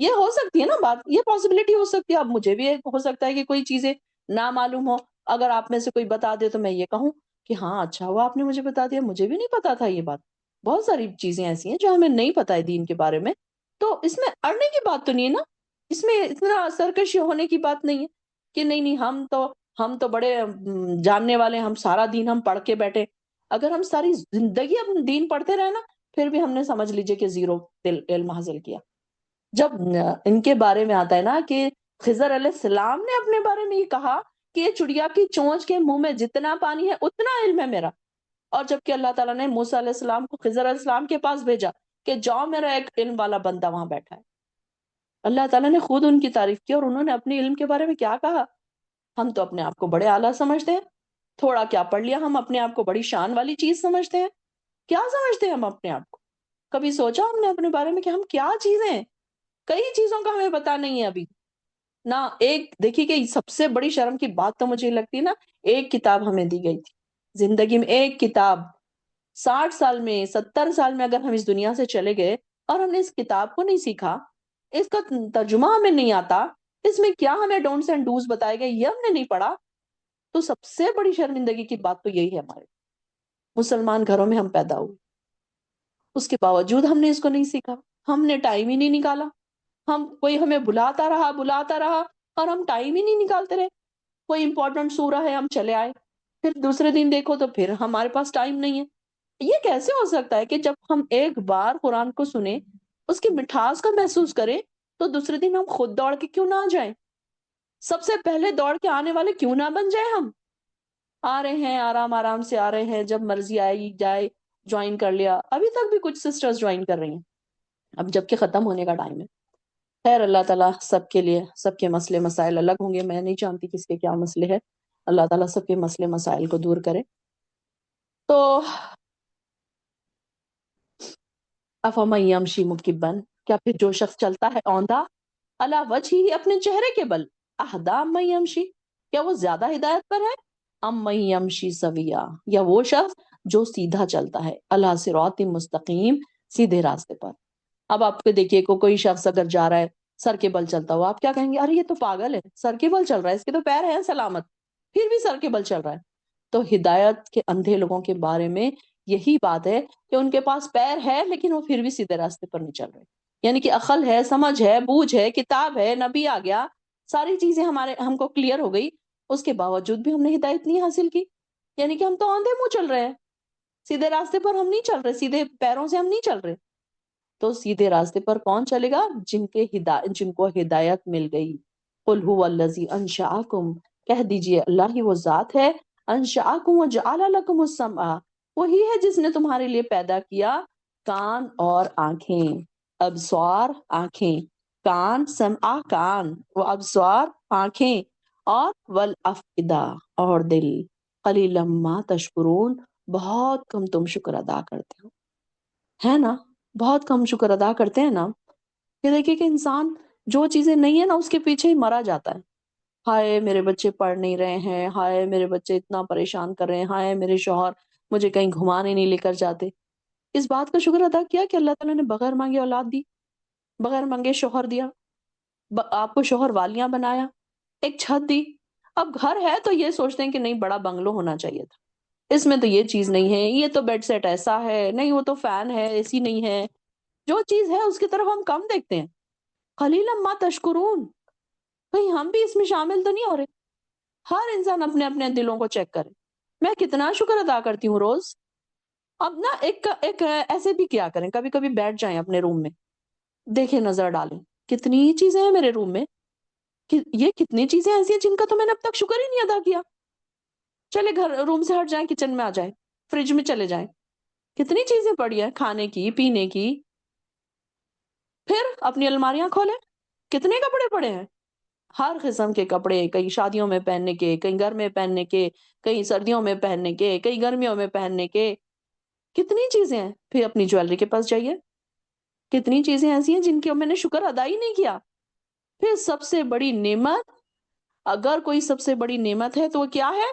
یہ ہو سکتی ہے نا بات، یہ پاسبلٹی ہو سکتی ہے۔ اب مجھے بھی ہو سکتا ہے کہ کوئی چیزیں نہ معلوم ہو، اگر آپ میں سے کوئی بتا دے تو میں یہ کہوں کہ ہاں اچھا ہوا آپ نے مجھے بتا دیا، مجھے بھی نہیں پتا تھا یہ بات۔ بہت ساری چیزیں ایسی ہیں جو ہمیں نہیں پتا ہے دین کے بارے میں، تو اس میں اڑنے کی بات تو نہیں ہے نا، اس میں اتنا سرکشی ہونے کی بات نہیں ہے کہ نہیں نہیں ہم تو بڑے جاننے والے ہیں، ہم سارا دین ہم پڑھ کے بیٹھے۔ اگر ہم ساری زندگی اپنا دین پڑھتے رہے نا، پھر بھی ہم نے سمجھ لیجئے کہ زیرو علم حاصل کیا۔ جب ان کے بارے میں آتا ہے نا کہ خضر علیہ السلام نے اپنے بارے میں یہ کہا کہ یہ چڑیا کی چونچ کے منہ میں جتنا پانی ہے اتنا علم ہے میرا، اور جبکہ اللہ تعالیٰ نے موسیٰ علیہ السلام کو خضر علیہ السلام کے پاس بھیجا کہ جاؤ میرا ایک علم والا بندہ وہاں بیٹھا ہے، اللہ تعالیٰ نے خود ان کی تعریف کی اور انہوں نے اپنے علم کے بارے میں کیا کہا؟ ہم تو اپنے آپ کو بڑے اعلیٰ سمجھتے ہیں، تھوڑا کیا پڑھ لیا ہم اپنے آپ کو بڑی شان والی چیز سمجھتے ہیں، کیا سمجھتے ہیں ہم اپنے آپ کو؟ کبھی سوچا ہم نے اپنے بارے میں کہ ہم کیا چیزیں ہیں؟ کئی چیزوں کا ہمیں پتا نہیں ہے ابھی نہ۔ ایک دیکھیے کہ سب سے بڑی شرم کی بات تو مجھے لگتی ہے نا، ایک کتاب ہمیں دی گئی تھی زندگی میں، ایک کتاب، 60 سال میں 70 سال میں اگر ہم اس دنیا سے چلے گئے اور ہم نے اس کتاب کو نہیں سیکھا، اس کا ترجمہ ہمیں نہیں آتا، اس میں کیا ہمیں ڈونٹس اینڈ ڈوز بتائے گئے یہ ہم نے نہیں پڑھا، تو سب سے بڑی شرمندگی کی بات تو یہی ہے ہمارے مسلمان گھروں میں ہم پیدا ہوئے، اس کے باوجود ہم نے اس کو نہیں سیکھا، ہم نے ٹائم ہی نہیں نکالا، ہم کوئی ہمیں بلاتا رہا اور ہم ٹائم ہی نہیں نکالتے رہے۔ کوئی امپورٹنٹ سورہ ہے ہم چلے آئے، پھر دوسرے دن دیکھو تو پھر ہمارے پاس ٹائم نہیں ہے۔ یہ کیسے ہو سکتا ہے کہ جب ہم ایک بار قرآن کو سنیں، اس کی مٹھاس کا محسوس کریں، تو دوسرے دن ہم خود دوڑ کے کیوں نہ آ جائیں؟ سب سے پہلے دوڑ کے آنے والے کیوں نہ بن جائیں ہم؟ آ رہے ہیں آرام آرام سے آ رہے ہیں، جب مرضی آئی جائے جوائن کر لیا، ابھی تک بھی کچھ سسٹرز جوائن کر رہی ہیں، اب جبکہ ختم ہونے کا ٹائم ہے۔ خیر اللہ تعالیٰ سب کے لیے، سب کے مسئلے مسائل الگ ہوں گے، میں نہیں جانتی کس کے کیا مسئلے ہے، اللہ تعالیٰ سب کے مسئلے مسائل کو دور کرے۔ تو افمن یمشی مکبن، کیا پھر جو شخص چلتا ہے اوندھا، علی وجہ ہی اپنے چہرے کے بل، اہدی من یمشی، کیا وہ زیادہ ہدایت پر ہے، ام من یمشی سویا، یا وہ شخص جو سیدھا چلتا ہے، علی صراط مستقیم، سیدھے راستے پر۔ اب آپ کو دیکھیے کوئی شخص اگر جا رہا ہے سر کے بل چلتا ہوا، آپ کیا کہیں گے؟ ارے یہ تو پاگل ہے، سر کے بل چل رہا ہے، اس کے تو پیر ہیں سلامت، پھر بھی سر کے بل چل رہا ہے۔ تو ہدایت کے اندھے لوگوں کے بارے میں یہی بات ہے کہ ان کے پاس پیر ہے لیکن وہ پھر بھی سیدھے راستے پر نہیں چل رہے، یعنی کہ عقل ہے، سمجھ ہے، بوجھ ہے، کتاب ہے، نبی آ گیا، ساری چیزیں ہم کو کلیئر ہو گئی، اس کے باوجود بھی ہم نے ہدایت نہیں حاصل کی، یعنی کہ ہم تو اندھے منہ چل رہے ہیں، سیدھے راستے پر ہم نہیں چل رہے، سیدھے پیروں سے ہم نہیں چل رہے۔ تو سیدھے راستے پر کون چلے گا؟ جن کو ہدایت مل گئی. قل هو الذی انشأکم، کہہ دیجئے اللہ ہی وہ ذات ہے، انشأکم وجعل لکم السمع، وہی ہے جس نے تمہارے لیے پیدا کیا کان اور آنکھیں. ابصار آنکھیں، کان سمع کان، وہ ابصار آنکھیں، اور والافئدہ اور دل. قلیلا ما تشکرون، بہت کم تم شکر ادا کرتے ہو. ہے نا؟ بہت کم شکر ادا کرتے ہیں نا. یہ دیکھیے کہ انسان جو چیزیں نہیں ہیں نا اس کے پیچھے ہی مرا جاتا ہے. ہائے میرے بچے پڑھ نہیں رہے ہیں، ہائے میرے بچے اتنا پریشان کر رہے ہیں، ہائے میرے شوہر مجھے کہیں گھمانے نہیں لے کر جاتے. اس بات کا شکر ادا کیا کہ اللہ تعالیٰ نے بغیر مانگے اولاد دی، بغیر مانگے شوہر دیا، آپ کو شوہر والیاں بنایا، ایک چھت دی. اب گھر ہے تو یہ سوچتے ہیں کہ نہیں بڑا بنگلو ہونا چاہیے تھا، اس میں تو یہ چیز نہیں ہے، یہ تو بیڈ سیٹ ایسا ہے نہیں، وہ تو فین ہے، اے سی نہیں ہے. جو چیز ہے اس کی طرف ہم کم دیکھتے ہیں. قلیلا ما تشکرون، کہیں ہم بھی اس میں شامل تو نہیں ہو رہے؟ ہر انسان اپنے اپنے دلوں کو چیک کرے، میں کتنا شکر ادا کرتی ہوں روز. اب نا ایک ایسے بھی کیا کریں، کبھی کبھی بیٹھ جائیں اپنے روم میں، دیکھیں نظر ڈالیں کتنی چیزیں ہیں میرے روم میں، یہ کتنی چیزیں ایسی ہیں جن کا تو میں نے اب تک شکر ہی نہیں ادا کیا. چلے گھر روم سے ہٹ جائیں، کچن میں آ جائیں، فریج میں چلے جائیں، کتنی چیزیں پڑی ہیں کھانے کی پینے کی. پھر اپنی الماریاں کھولیں، کتنے کپڑے پڑے ہیں، ہر قسم کے کپڑے، کئی شادیوں میں پہننے کے، کئی گھر میں پہننے کے، کئی سردیوں میں پہننے کے، کئی گرمیوں میں پہننے کے، کتنی چیزیں ہیں. پھر اپنی جویلری کے پاس جائیے، کتنی چیزیں ایسی ہیں جن کی میں نے شکر ادا ہی نہیں کیا. پھر سب سے بڑی نعمت، اگر کوئی سب سے بڑی نعمت ہے تو وہ کیا ہے؟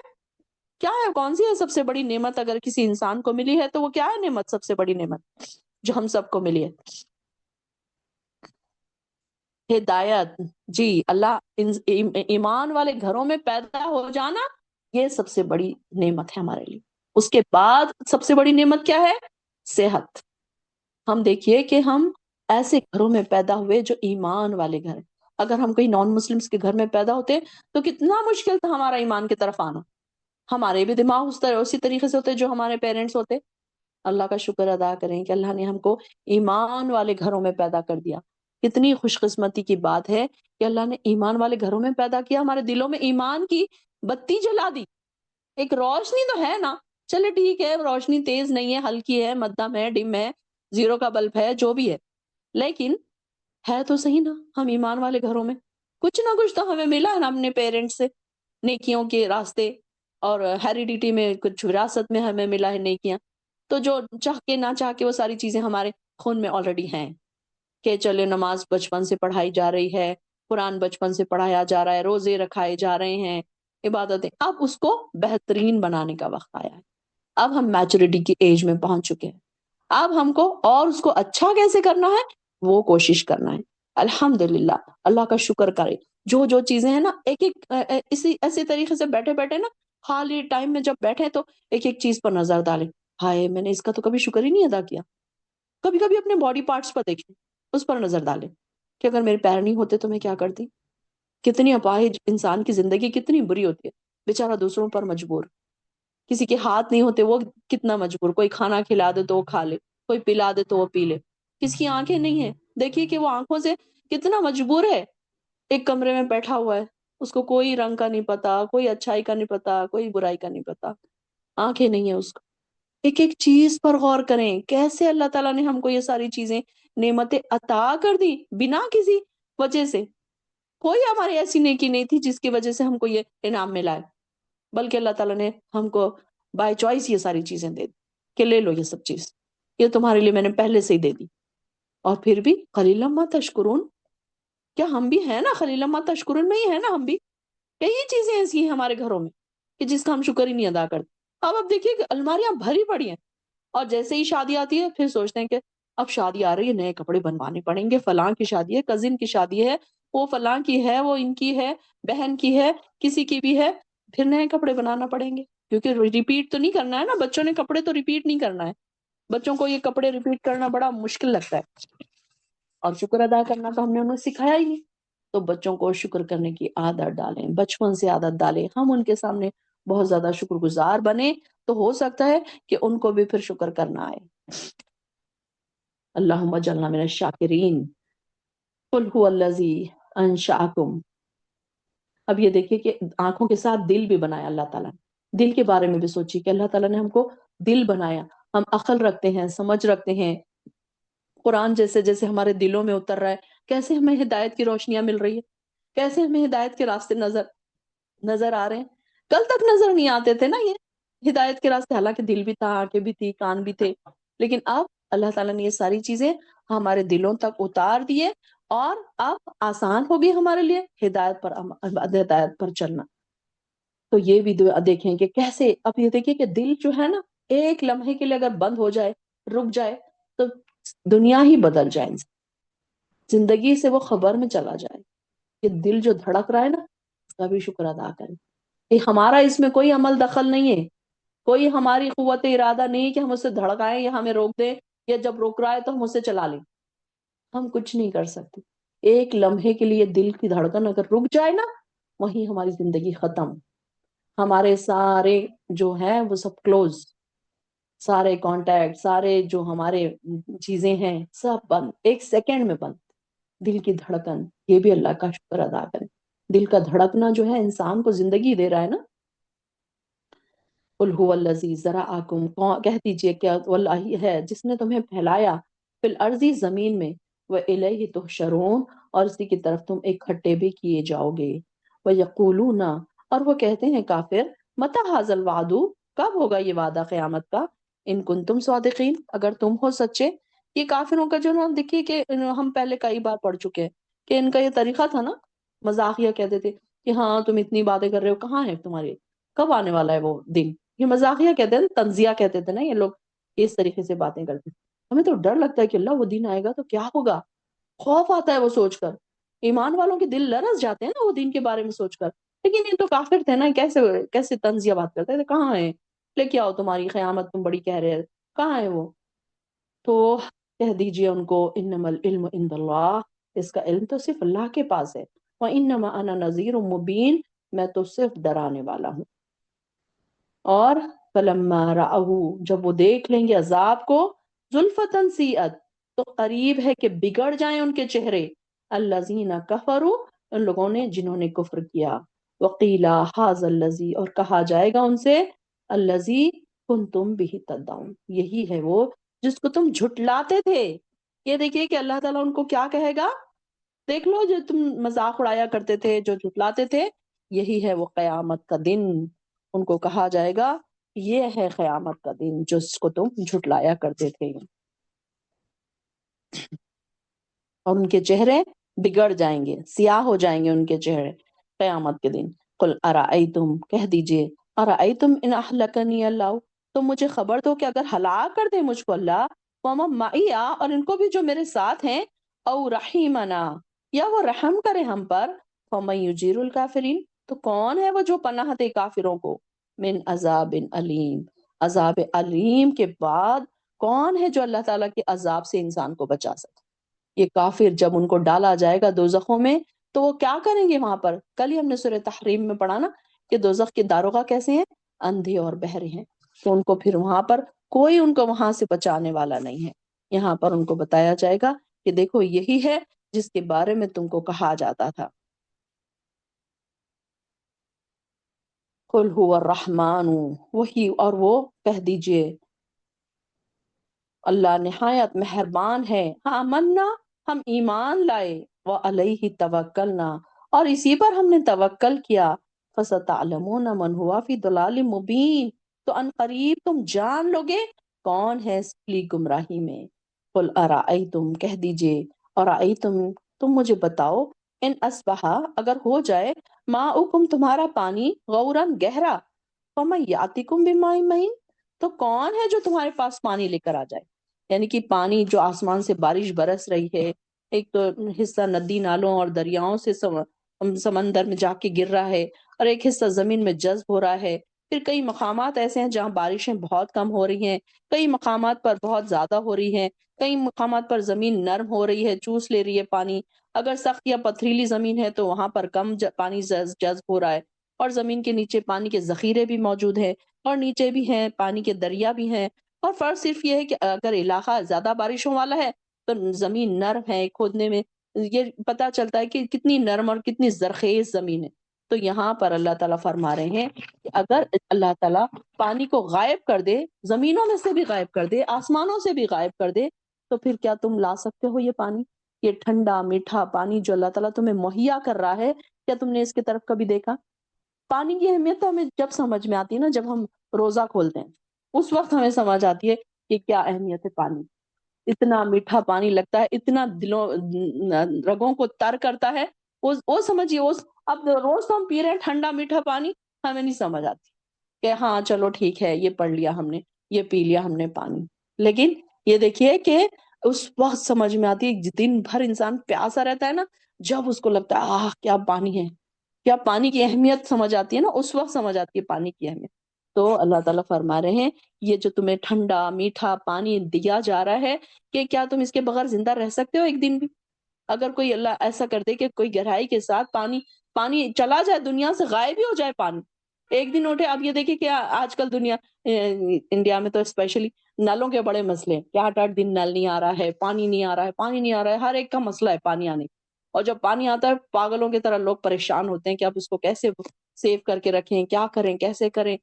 کیا ہے؟ کون سی ہے سب سے بڑی نعمت؟ اگر کسی انسان کو ملی ہے تو وہ کیا ہے نعمت؟ سب سے بڑی نعمت جو ہم سب کو ملی ہے، ہدایت. جی اللہ، ایمان والے گھروں میں پیدا ہو جانا یہ سب سے بڑی نعمت ہے ہمارے لیے. اس کے بعد سب سے بڑی نعمت کیا ہے؟ صحت. ہم دیکھیے کہ ہم ایسے گھروں میں پیدا ہوئے جو ایمان والے گھر ہیں. اگر ہم کوئی نان مسلمس کے گھر میں پیدا ہوتے تو کتنا مشکل تھا ہمارا ایمان کی طرف آنا. ہمارے بھی دماغ اسی طریقے سے ہوتے جو ہمارے پیرنٹس ہوتے. اللہ کا شکر ادا کریں کہ اللہ نے ہم کو ایمان والے گھروں میں پیدا کر دیا. کتنی خوش قسمتی کی بات ہے کہ اللہ نے ایمان والے گھروں میں پیدا کیا، ہمارے دلوں میں ایمان کی بتی جلا دی. ایک روشنی تو ہے نا، چلے ٹھیک ہے روشنی تیز نہیں ہے، ہلکی ہے، مدھم ہے، ڈم ہے، زیرو کا بلب ہے، جو بھی ہے، لیکن ہے تو صحیح نا. ہم ایمان والے گھروں میں کچھ نہ کچھ تو ہمیں ملا ہے نا اپنے پیرنٹس سے، نیکیوں کے راستے، اور ہیریڈیٹی میں کچھ وراثت میں ہمیں ملا ہے نیکیاں. تو جو چاہ کے نہ چاہ کے وہ ساری چیزیں ہمارے خون میں آلریڈی ہیں، کہ چلے نماز بچپن سے پڑھائی جا رہی ہے، قرآن بچپن سے پڑھایا جا رہا ہے، روزے رکھائے جا رہے ہیں، عبادتیں. اب اس کو بہترین بنانے کا وقت آیا ہے. اب ہم میچورٹی کی ایج میں پہنچ چکے ہیں. اب ہم کو اور اس کو اچھا کیسے کرنا ہے وہ کوشش کرنا ہے. الحمدللہ، اللہ کا شکر کرے. جو جو چیزیں ہیں نا، ایک ایک اسی ایسے طریقے سے بیٹھے بیٹھے نا، خالی ٹائم میں جب بیٹھے تو ایک ایک چیز پر نظر ڈالیں. ہائے میں نے اس کا تو کبھی شکر ہی نہیں ادا کیا. کبھی کبھی اپنے باڈی پارٹس پر دیکھیں، اس پر نظر ڈالیں کہ اگر میرے پیر نہیں ہوتے تو میں کیا کرتی. کتنی اپاہج انسان کی زندگی کتنی بری ہوتی ہے، بیچارہ دوسروں پر مجبور. کسی کے ہاتھ نہیں ہوتے وہ کتنا مجبور، کوئی کھانا کھلا دے تو وہ کھا لے، کوئی پلا دے تو وہ پی لے. کسی کی آنکھیں نہیں ہیں، دیکھیے کہ وہ آنکھوں سے کتنا مجبور ہے. ایک کمرے میں بیٹھا ہوا ہے، اس کو کوئی رنگ کا نہیں پتا، کوئی اچھائی کا نہیں پتا، کوئی برائی کا نہیں پتا، آنکھیں نہیں ہیں اس کو. ایک ایک چیز پر غور کریں، کیسے اللہ تعالیٰ نے ہم کو یہ ساری چیزیں نعمتیں عطا کر دی بنا کسی وجہ سے. کوئی ہماری ایسی نیکی نہیں تھی جس کی وجہ سے ہم کو یہ انعام ملا ہے، بلکہ اللہ تعالیٰ نے ہم کو بائی چوائس یہ ساری چیزیں دے دی کہ لے لو یہ سب چیز، یہ تمہارے لیے میں نے پہلے سے ہی دے دی. اور پھر بھی قلیلا ما تشکرون. کیا ہم بھی ہیں نا قلیلا ما تشکرون میں ہی ہے نا ہم بھی؟ کئی چیزیں ایسی ہیں ہمارے گھروں میں کہ جس کا ہم شکر ہی نہیں ادا کرتے. اب دیکھیے کہ الماریاں بھری پڑی ہیں، اور جیسے ہی شادی آتی ہے پھر سوچتے ہیں کہ اب شادی آ رہی ہے، نئے کپڑے بنوانے پڑیں گے، فلاں کی شادی ہے، کزن کی شادی ہے، وہ فلاں کی ہے، وہ ان کی ہے، بہن کی ہے، کسی کی بھی ہے، پھر نئے کپڑے بنانا پڑیں گے. کیونکہ ریپیٹ تو نہیں کرنا ہے نا، بچوں نے کپڑے تو ریپیٹ نہیں کرنا ہے. بچوں کو یہ کپڑے ریپیٹ کرنا بڑا مشکل لگتا ہے، اور شکر ادا کرنا تو ہم نے انہیں سکھایا ہی نہیں. تو بچوں کو شکر کرنے کی عادت ڈالیں، بچپن سے عادت ڈالیں. ہم ان کے سامنے بہت زیادہ شکر گزار بنے تو ہو سکتا ہے کہ ان کو بھی پھر شکر کرنا آئے. اللہم اجعلنا من الشاکرین قل هو الذی انشأکم. اب یہ دیکھیے کہ آنکھوں کے ساتھ دل بھی بنایا اللہ تعالیٰ نے. دل کے بارے میں بھی سوچیے کہ اللہ تعالیٰ نے ہم کو دل بنایا. ہم عقل رکھتے ہیں، سمجھ رکھتے ہیں. قرآن جیسے جیسے ہمارے دلوں میں اتر رہا ہے، کیسے ہمیں ہدایت کی روشنیاں مل رہی ہے، کیسے ہمیں ہدایت کے راستے نظر آ رہے ہیں. کل تک نظر نہیں آتے تھے نا یہ ہدایت کے راستے، حالانکہ دل بھی تھا، آنکھیں بھی تھی، کان بھی تھے، لیکن اب اللہ تعالیٰ نے یہ ساری چیزیں ہمارے دلوں تک اتار دیے، اور اب آسان ہوگی ہمارے لیے ہدایت پر چلنا. تو یہ بھی دیکھیں کہ کیسے، اب یہ دیکھیں کہ دل جو ہے نا، ایک لمحے کے لیے اگر بند ہو جائے، رک جائے، تو دنیا ہی بدل جائے، زندگی سے وہ خبر میں چلا جائے. یہ دل جو دھڑک رہا ہے نا، اس کا بھی شکر ادا کریں کہ ہمارا اس میں کوئی عمل دخل نہیں ہے، کوئی ہماری قوت ارادہ نہیں کہ ہم اسے دھڑکائیں یا ہمیں روک دیں، یا جب روک رہا ہے تو ہم اسے چلا لیں. ہم کچھ نہیں کر سکتے. ایک لمحے کے لیے دل کی دھڑکن اگر رک جائے نا، وہیں ہماری زندگی ختم. ہمارے سارے جو ہیں وہ سب کلوز، سارے کانٹیکٹ، سارے جو ہمارے چیزیں ہیں سب بند، ایک سیکنڈ میں بند. دل کی دھڑکن، یہ بھی اللہ کا شکر ادا کریں. دل کا دھڑکنا جو ہے انسان کو زندگی دے رہا ہے نا. قل هو الذی ذرأکم، کہہ دیجئے کہ وہ ہی ہے جس نے تمہیں پھیلایا فی الارض، زمین میں، وإلیہ تحشرون، اور اسی کی طرف تم اکٹھے بھی کیے جاؤ گے. ویقولون، اور وہ کہتے ہیں کافر، متی ھذا الوعد، کب ہوگا یہ وعدہ قیامت کا، ان کنتم صادقین، اگر تم ہو سچے. یہ کافروں کا جو نا، دیکھیے کہ ہم پہلے کئی بار پڑھ چکے ہیں کہ ان کا یہ طریقہ تھا نا، مزاحیہ کہتے تھے کہ ہاں تم اتنی باتیں کر رہے ہو، کہاں ہے تمہاری، کب آنے والا ہے وہ دن. یہ مزاحیہ کہتے ہیں، تنزیہ کہتے تھے نا یہ لوگ، اس طریقے سے باتیں کرتے تھے. ہمیں تو ڈر لگتا ہے کہ اللہ وہ دن آئے گا تو کیا ہوگا، خوف آتا ہے وہ سوچ کر. ایمان والوں کے دل لرز جاتے ہیں نا وہ دن کے بارے میں سوچ کر. لیکن یہ تو کافر تھے نا، کیسے کیسے طنزیہ بات کرتے تھے، کہاں ہے، لے کے آؤ تمہاری قیامت، تم بڑی کہہ رہے ہیں، کہاں ہے وہ. تو کہہ دیجئے ان کو، انما العلم عند اللہ، اس کا علم تو صرف اللہ کے پاس ہے. وانما انا نذیر مبین، میں تو صرف ڈرانے والا ہوں. اور فلما رأوه، جب وہ دیکھ لیں گے عذاب کو، زلفۃ سیئت، تو قریب ہے کہ بگڑ جائیں ان کے چہرے، الذین کفروا، ان لوگوں نے جنہوں نے کفر کیا. وقیل ھذا الذی، اور کہا جائے گا ان سے، الذی کنتم بہ تدعون، یہی ہے وہ جس کو تم جھٹلاتے تھے. یہ دیکھیے کہ اللہ تعالیٰ ان کو کیا کہے گا، دیکھ لو جو تم مذاق اڑایا کرتے تھے، جو جھٹلاتے تھے، یہی ہے وہ قیامت کا دن. ان کو کہا جائے گا یہ ہے قیامت کا دن جس کو تم جھٹلایا کرتے تھے. اور ان کے چہرے بگڑ جائیں گے، سیاہ ہو جائیں گے ان کے چہرے قیامت کے دن. قل ارأیتم، کہہ دیجئے، ارأیتم ان اہلکنی اللہ، تو مجھے خبر دو کہ اگر ہلاک کر دے مجھ کو اللہ، ومن معی، اور ان کو بھی جو میرے ساتھ ہیں، او رحیمنا، یا وہ رحم کرے ہم پر، فمن یجیر الکافرین، تو کون ہے وہ جو پناہ دے کافروں کو، من عذاب علیم، عذاب علیم کے بعد کون ہے جو اللہ تعالیٰ کے عذاب سے انسان کو بچا سکے. یہ کافر جب ان کو ڈالا جائے گا دوزخوں میں، تو وہ کیا کریں گے وہاں پر. کل ہی ہم نے سورہ تحریم میں پڑھا نا کہ دوزخ کے داروغہ کیسے ہیں، اندھے اور بہرے ہیں. تو ان کو پھر وہاں پر کوئی ان کو وہاں سے بچانے والا نہیں ہے. یہاں پر ان کو بتایا جائے گا کہ دیکھو یہی ہے جس کے بارے میں تم کو کہا جاتا تھا. قل هو الرحمن، وہی، اور وہ کہہ دیجئے اللہ نہایت مہربان ہے، آمنا، ہم ایمان لائے، وعلیہ توکلنا، اور اسی پر ہم نے توکل کیا. فستعلمون من ہوا فی ضلال مبین، تو ان قریب تم جان لوگے کون ہے سلی گمراہی میں. قل ارائیتم، کہہ دیجئے، ارائیتم، تم مجھے بتاؤ، ان اصبحا، اگر ہو جائے، ماؤکم، تمہارا پانی، غورن، گہرا، فمن یاتکم بماء معین، تو کون ہے جو تمہارے پاس پانی لے کر آ جائے. یعنی کہ پانی جو آسمان سے بارش برس رہی ہے، ایک تو حصہ ندی نالوں اور دریاؤں سے سمندر میں جا کے گر رہا ہے، اور ایک حصہ زمین میں جذب ہو رہا ہے. پھر کئی مقامات ایسے ہیں جہاں بارشیں بہت کم ہو رہی ہیں، کئی مقامات پر بہت زیادہ ہو رہی ہیں، کئی مقامات پر زمین نرم ہو رہی ہے، چوس لے رہی ہے پانی. اگر سخت یا پتھریلی زمین ہے تو وہاں پر کم پانی جذب ہو رہا ہے، اور زمین کے نیچے پانی کے ذخیرے بھی موجود ہیں، اور نیچے بھی ہیں پانی کے دریا بھی ہیں. اور فرق صرف یہ ہے کہ اگر علاقہ زیادہ بارشوں والا ہے تو زمین نرم ہے کھودنے میں، یہ پتا چلتا ہے کہ کتنی نرم اور کتنی زرخیز زمین ہے۔ تو یہاں پر اللہ تعالیٰ فرما رہے ہیں کہ اگر اللہ تعالیٰ پانی کو غائب کر دے، زمینوں میں سے بھی غائب کر دے، آسمانوں سے بھی غائب کر دے، تو پھر کیا تم لا سکتے ہو یہ پانی؟ یہ ٹھنڈا میٹھا پانی جو اللہ تعالیٰ تمہیں مہیا کر رہا ہے، کیا تم نے اس کی طرف کبھی دیکھا؟ پانی کی اہمیت تو ہمیں جب سمجھ میں آتی ہے نا، جب ہم روزہ کھولتے ہیں، اس وقت ہمیں سمجھ آتی ہے کہ کیا اہمیت ہے پانی۔ اتنا میٹھا پانی لگتا ہے، اتنا دلوں رگوں کو تر کرتا ہے، وہ سمجھیے اب روز تو ہم پی رہے ہیں ٹھنڈا میٹھا پانی، ہمیں نہیں سمجھ آتی کہ ہاں چلو ٹھیک ہے یہ پڑھ لیا ہم نے، یہ پی لیا ہم نے پانی۔ لیکن یہ دیکھیے کہ اس وقت سمجھ میں آتی ہے، دن بھر انسان پیاسا رہتا ہے نا، جب اس کو لگتا ہے آہ کیا پانی ہے، کیا پانی کی اہمیت سمجھ آتی ہے نا، اس وقت سمجھ آتی ہے پانی کی اہمیت۔ تو اللہ تعالیٰ فرما رہے ہیں یہ جو تمہیں ٹھنڈا میٹھا پانی دیا جا رہا ہے، کہ کیا تم اس کے بغیر زندہ رہ سکتے ہو ایک دن بھی؟ اگر کوئی اللہ ایسا کر دے کہ کوئی گہرائی کے ساتھ پانی چلا جائے، دنیا سے غائب ہی ہو جائے پانی، ایک دن اٹھے۔ اب یہ دیکھیں کہ آج کل دنیا، انڈیا میں تو اسپیشلی نلوں کے بڑے مسئلے ہیں کہ 8 8 دن نل نہیں آ رہا ہے، پانی نہیں آ رہا ہے، پانی نہیں آ رہا ہے، ہر ایک کا مسئلہ ہے پانی آنے کا۔ اور جب پانی آتا ہے پاگلوں کی طرح لوگ پریشان ہوتے ہیں کہ اب اس کو کیسے سیو کر کے رکھیں، کیا کریں، کیسے کریں۔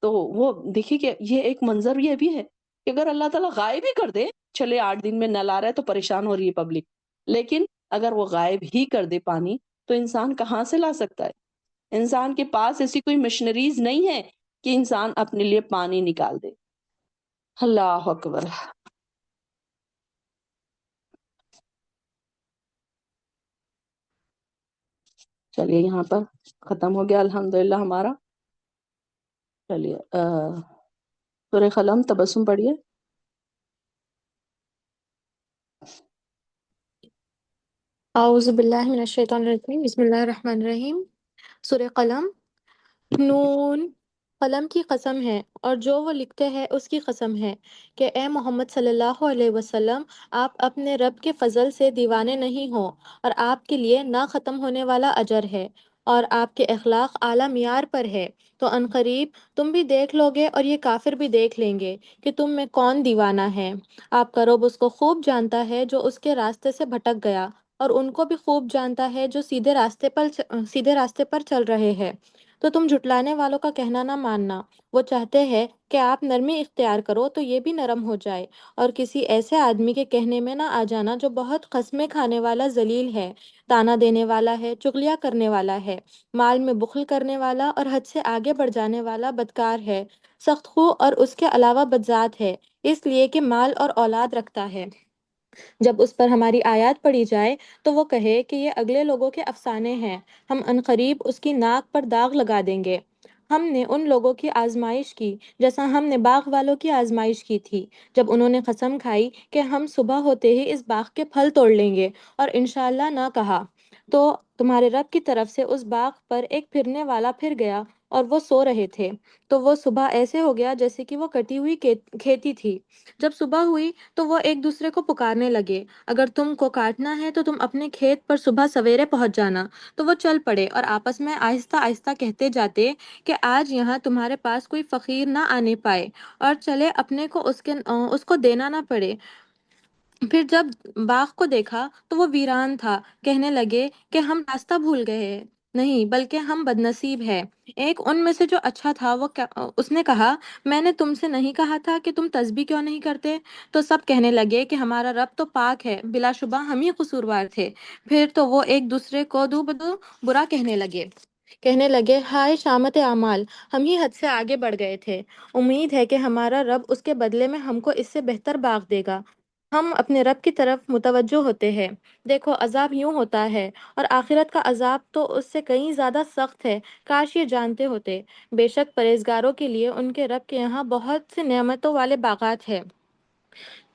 تو وہ دیکھیے کہ یہ ایک منظر یہ بھی ہے کہ اگر اللہ تعالیٰ غائب ہی کر دے، چلے 8 دن میں نل آ رہا ہے تو پریشان ہو رہی ہے پبلک، لیکن اگر وہ غائب ہی کر دے پانی، تو انسان کہاں سے لا سکتا ہے؟ انسان کے پاس ایسی کوئی مشنریز نہیں ہے کہ انسان اپنے لیے پانی نکال دے۔ اللہ اکبر۔ چلیے یہاں پر ختم ہو گیا الحمدللہ ہمارا۔ چلیے سورہ قلم تبسم پڑھیے۔ اعوذ باللہ من الشیطان الرجیم، بسم اللہ الرحمن الرحیم۔ سورہ قلم۔ نون، قلم کی قسم ہے اور جو وہ لکھتے ہیں اس کی قسم ہے کہ اے محمد صلی اللہ علیہ وسلم، آپ اپنے رب کے فضل سے دیوانے نہیں ہوں، اور آپ کے لیے نہ ختم ہونے والا اجر ہے، اور آپ کے اخلاق اعلیٰ معیار پر ہے۔ تو عنقریب تم بھی دیکھ لو گے اور یہ کافر بھی دیکھ لیں گے کہ تم میں کون دیوانہ ہے۔ آپ کا رب اس کو خوب جانتا ہے جو اس کے راستے سے بھٹک گیا، اور ان کو بھی خوب جانتا ہے جو سیدھے راستے پر چل رہے ہیں۔ تو تم جھٹلانے والوں کا کہنا نہ ماننا، وہ چاہتے ہیں کہ آپ نرمی اختیار کرو تو یہ بھی نرم ہو جائے، اور کسی ایسے آدمی کے کہنے میں نہ آ جانا جو بہت قسمیں کھانے والا ذلیل ہے، تانا دینے والا ہے، چغلیاں کرنے والا ہے، مال میں بخل کرنے والا اور حد سے آگے بڑھ جانے والا بدکار ہے، سخت خو اور اس کے علاوہ بدذات ہے، اس لیے کہ مال اور اولاد رکھتا ہے۔ جب اس پر ہماری آیات پڑھی جائے تو وہ کہے کہ یہ اگلے لوگوں کے افسانے ہیں، ہم عنقریب اس کی ناک پر داغ لگا دیں گے۔ ہم نے ان لوگوں کی آزمائش کی جیسا ہم نے باغ والوں کی آزمائش کی تھی، جب انہوں نے قسم کھائی کہ ہم صبح ہوتے ہی اس باغ کے پھل توڑ لیں گے، اور انشاءاللہ نہ کہا، تو تمہارے رب کی طرف سے اس باغ پر ایک پھرنے والا پھر گیا اور وہ سو رہے تھے، تو وہ صبح ایسے ہو گیا جیسے کہ وہ کٹی ہوئی کھیتی تھی۔ جب صبح ہوئی تو وہ ایک دوسرے کو پکارنے لگے، اگر تم کو کاٹنا ہے تو تم اپنے کھیت پر صبح سویرے پہنچ جانا۔ تو وہ چل پڑے اور آپس میں آہستہ آہستہ کہتے جاتے کہ آج یہاں تمہارے پاس کوئی فقیر نہ آنے پائے، اور چلے اپنے کو اس کو دینا نہ پڑے۔ پھر جب باغ کو دیکھا تو وہ ویران تھا، کہنے لگے کہ ہم راستہ بھول گئے ہیں، نہیں بلکہ ہم بدنصیب ہے۔ ایک ان میں سے جو اچھا تھا اس نے کہا، میں نے تم سے نہیں کہا تھا کہ تم تسبیح کیوں نہیں کرتے؟ تو سب کہنے لگے کہ ہمارا رب تو پاک ہے، بلا شبہ ہم ہی قصوروار تھے۔ پھر تو وہ ایک دوسرے کو دو بدو برا کہنے لگے ہائے شامت اعمال، ہم ہی حد سے آگے بڑھ گئے تھے، امید ہے کہ ہمارا رب اس کے بدلے میں ہم کو اس سے بہتر باغ دے گا۔ ہم اپنے رب کی طرف متوجہ ہوتے ہیں، دیکھو عذاب یوں ہوتا ہے، اور آخرت کا عذاب تو اس سے کہیں زیادہ سخت ہے، کاش یہ جانتے ہوتے۔ بے شک پرہیزگاروں کے لیے ان کے رب کے یہاں بہت سے نعمتوں والے باغات ہیں۔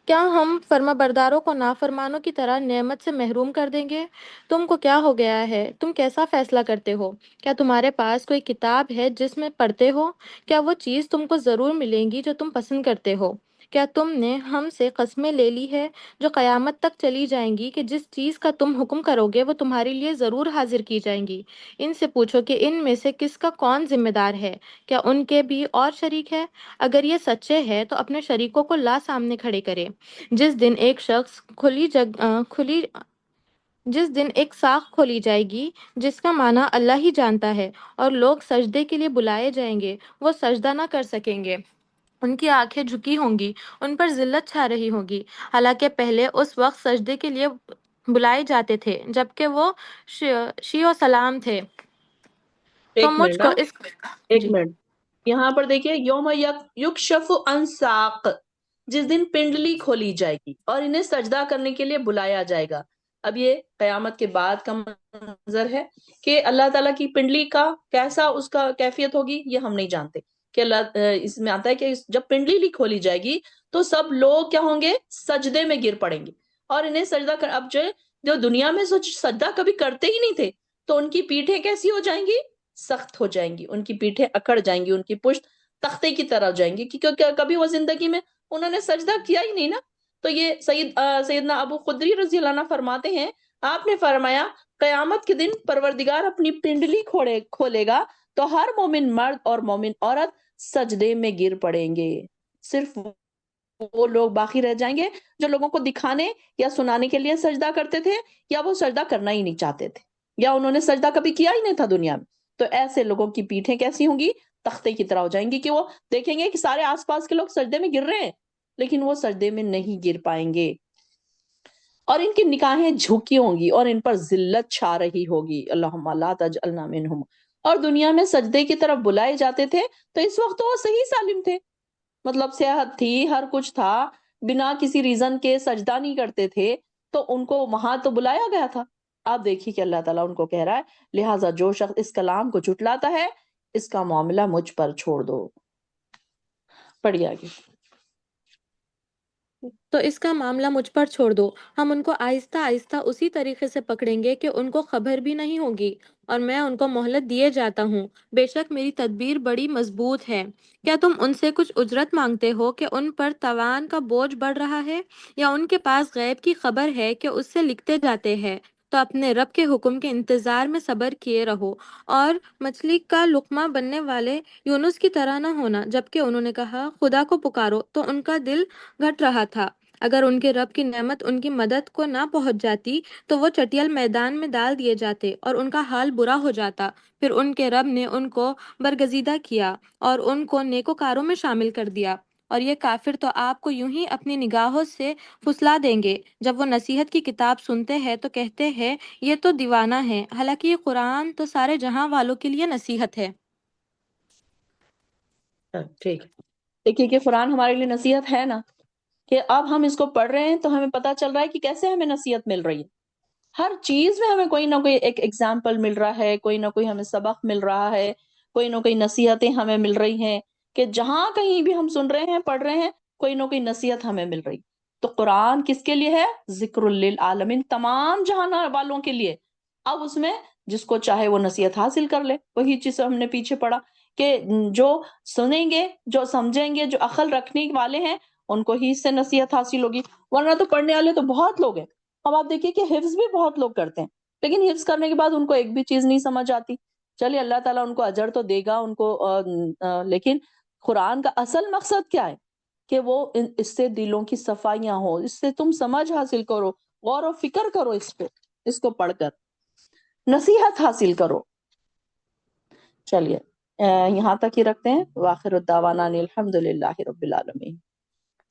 کیا ہم فرما برداروں کو نافرمانوں کی طرح نعمت سے محروم کر دیں گے؟ تم کو کیا ہو گیا ہے؟ تم کیسا فیصلہ کرتے ہو؟ کیا تمہارے پاس کوئی کتاب ہے جس میں پڑھتے ہو؟ کیا وہ چیز تم کو ضرور ملیں گی جو تم پسند کرتے ہو؟ کیا تم نے ہم سے قسمیں لے لی ہے جو قیامت تک چلی جائیں گی کہ جس چیز کا تم حکم کرو گے وہ تمہارے لیے ضرور حاضر کی جائیں گی؟ ان سے پوچھو کہ ان میں سے کس کا کون ذمہ دار ہے؟ کیا ان کے بھی اور شریک ہے؟ اگر یہ سچے ہے تو اپنے شریکوں کو لا سامنے کھڑے کرے۔ جس دن ایک شخص جس دن ایک ساکھ کھولی جائے گی جس کا معنی اللہ ہی جانتا ہے، اور لوگ سجدے کے لیے بلائے جائیں گے، وہ سجدہ نہ کر سکیں گے، ان کی آنکھیں جھکی ہوں گی، ان پر ذلت چھا رہی ہوگی، حالانکہ پہلے اس وقت سجدے کے لیے بلائے جاتے تھے جبکہ وہ شی و سلام تھے۔ تو ایک مجھ منٹ، کو ہاں اس ایک جی منٹ، یہاں پر دیکھیے یوم یکشف عن ساق، جس دن پنڈلی کھولی جائے گی اور انہیں سجدہ کرنے کے لیے بلایا جائے گا۔ اب یہ قیامت کے بعد کا منظر ہے کہ اللہ تعالیٰ کی پنڈلی کا کیسا اس کا کیفیت ہوگی یہ ہم نہیں جانتے، کہ اللہ اس میں آتا ہے کہ جب پنڈلی کھولی جائے گی تو سب لوگ کیا ہوں گے؟ سجدے میں گر پڑیں گے اور انہیں سجدہ کر، اب جو دنیا میں سجدہ کبھی کرتے ہی نہیں تھے تو ان کی پیٹھیں کیسی ہو جائیں گی؟ سخت ہو جائیں گی، ان کی پیٹھیں اکڑ جائیں گی، ان کی پشت تختے کی طرح ہو جائیں گی، کیونکہ کبھی وہ زندگی میں انہوں نے سجدہ کیا ہی نہیں نا۔ تو یہ سیدنا ابو خدری رضی اللہ عنہ فرماتے ہیں، آپ نے فرمایا قیامت کے دن پروردگار اپنی پنڈلی کھولے گا تو ہر مومن مرد اور مومن عورت سجدے میں گر پڑیں گے، صرف وہ لوگ باقی رہ جائیں گے جو لوگوں کو دکھانے یا سنانے کے لیے سجدہ کرتے تھے، یا وہ سجدہ کرنا ہی نہیں چاہتے تھے، یا انہوں نے سجدہ کبھی کیا ہی نہیں تھا دنیا میں۔ تو ایسے لوگوں کی پیٹھیں کیسی ہوں گی؟ تختے کی طرح ہو جائیں گی، کہ وہ دیکھیں گے کہ سارے آس پاس کے لوگ سجدے میں گر رہے ہیں لیکن وہ سجدے میں نہیں گر پائیں گے، اور ان کی نگاہیں جھکی ہوں گی اور ان پر ذلت چھا رہی ہوگی۔ اللہم لا تجعلنا منہم۔ اور دنیا میں سجدے کی طرف بلائے جاتے تھے تو اس وقت تو وہ صحیح سالم تھے، مطلب صحت تھی، ہر کچھ تھا، بنا کسی ریزن کے سجدہ نہیں کرتے تھے، تو ان کو وہاں تو بلایا گیا تھا۔ آپ دیکھیے کہ اللہ تعالیٰ ان کو کہہ رہا ہے لہٰذا جو شخص اس کلام کو جھٹلاتا ہے اس کا معاملہ مجھ پر چھوڑ دو۔ پڑھیے آگے۔ تو اس کا معاملہ مجھ پر چھوڑ دو، ہم ان کو آہستہ آہستہ اسی طریقے سے پکڑیں گے کہ ان کو خبر بھی نہیں ہوگی، اور میں ان کو مہلت دیے جاتا ہوں، بے شک میری تدبیر بڑی مضبوط ہے۔ کیا تم ان سے کچھ اجرت مانگتے ہو کہ ان پر تاوان کا بوجھ بڑھ رہا ہے، یا ان کے پاس غیب کی خبر ہے کہ اس سے لکھتے جاتے ہیں؟ تو اپنے رب کے حکم کے انتظار میں صبر کیے رہو، اور مچھلی کا لقمہ بننے والے یونس کی طرح نہ ہونا، جبکہ انہوں نے کہا خدا کو پکارو، تو ان کا دل گھٹ رہا تھا۔ اگر ان کے رب کی نعمت ان کی مدد کو نہ پہنچ جاتی تو وہ چٹیل میدان میں ڈال دیے جاتے اور ان کا حال برا ہو جاتا۔ پھر ان کے رب نے ان کو برگزیدہ کیا اور ان کو نیکوکاروں میں شامل کر دیا، اور یہ کافر تو آپ کو یوں ہی اپنی نگاہوں سے پھسلا دیں گے جب وہ نصیحت کی کتاب سنتے ہیں تو کہتے ہیں یہ تو دیوانہ ہے، حالانکہ یہ قرآن تو سارے جہاں والوں کے لیے نصیحت ہے۔ ٹھیک ہے، دیکھیے کہ قرآن ہمارے لیے نصیحت ہے نا، کہ اب ہم اس کو پڑھ رہے ہیں تو ہمیں پتہ چل رہا ہے کہ کیسے ہمیں نصیحت مل رہی ہے۔ ہر چیز میں ہمیں کوئی نہ کوئی ایک ایگزامپل مل رہا ہے، کوئی نہ کوئی ہمیں سبق مل رہا ہے، کوئی نہ کوئی نصیحتیں ہمیں مل رہی ہیں، کہ جہاں کہیں بھی ہم سن رہے ہیں پڑھ رہے ہیں کوئی نہ کوئی نصیحت ہمیں مل رہی۔ تو قرآن کس کے لیے ہے؟ ذکر للعالمین، تمام جہان والوں کے لیے۔ اب اس میں جس کو چاہے وہ نصیحت حاصل کر لے، وہی چیز ہم نے پیچھے پڑھا کہ جو سنیں گے، جو سمجھیں گے، جو عقل رکھنے والے ہیں ان کو ہی اس سے نصیحت حاصل ہوگی، ورنہ تو پڑھنے والے تو بہت لوگ ہیں۔ اب آپ دیکھیے کہ حفظ بھی بہت لوگ کرتے ہیں لیکن حفظ کرنے کے بعد ان کو ایک بھی چیز نہیں سمجھ آتی۔ چلیے اللہ تعالیٰ ان کو اجر تو دے گا ان کو، لیکن قرآن کا اصل مقصد کیا ہے؟ کہ وہ اس سے دلوں کی صفائیاں ہو، اس سے تم سمجھ حاصل کرو، غور و فکر کرو، اس پہ، اس کو پڑھ کر نصیحت حاصل کرو۔ چلیے یہاں تک ہی رکھتے ہیں۔ وآخر الدعوانا ان الحمد للہ رب العالمین۔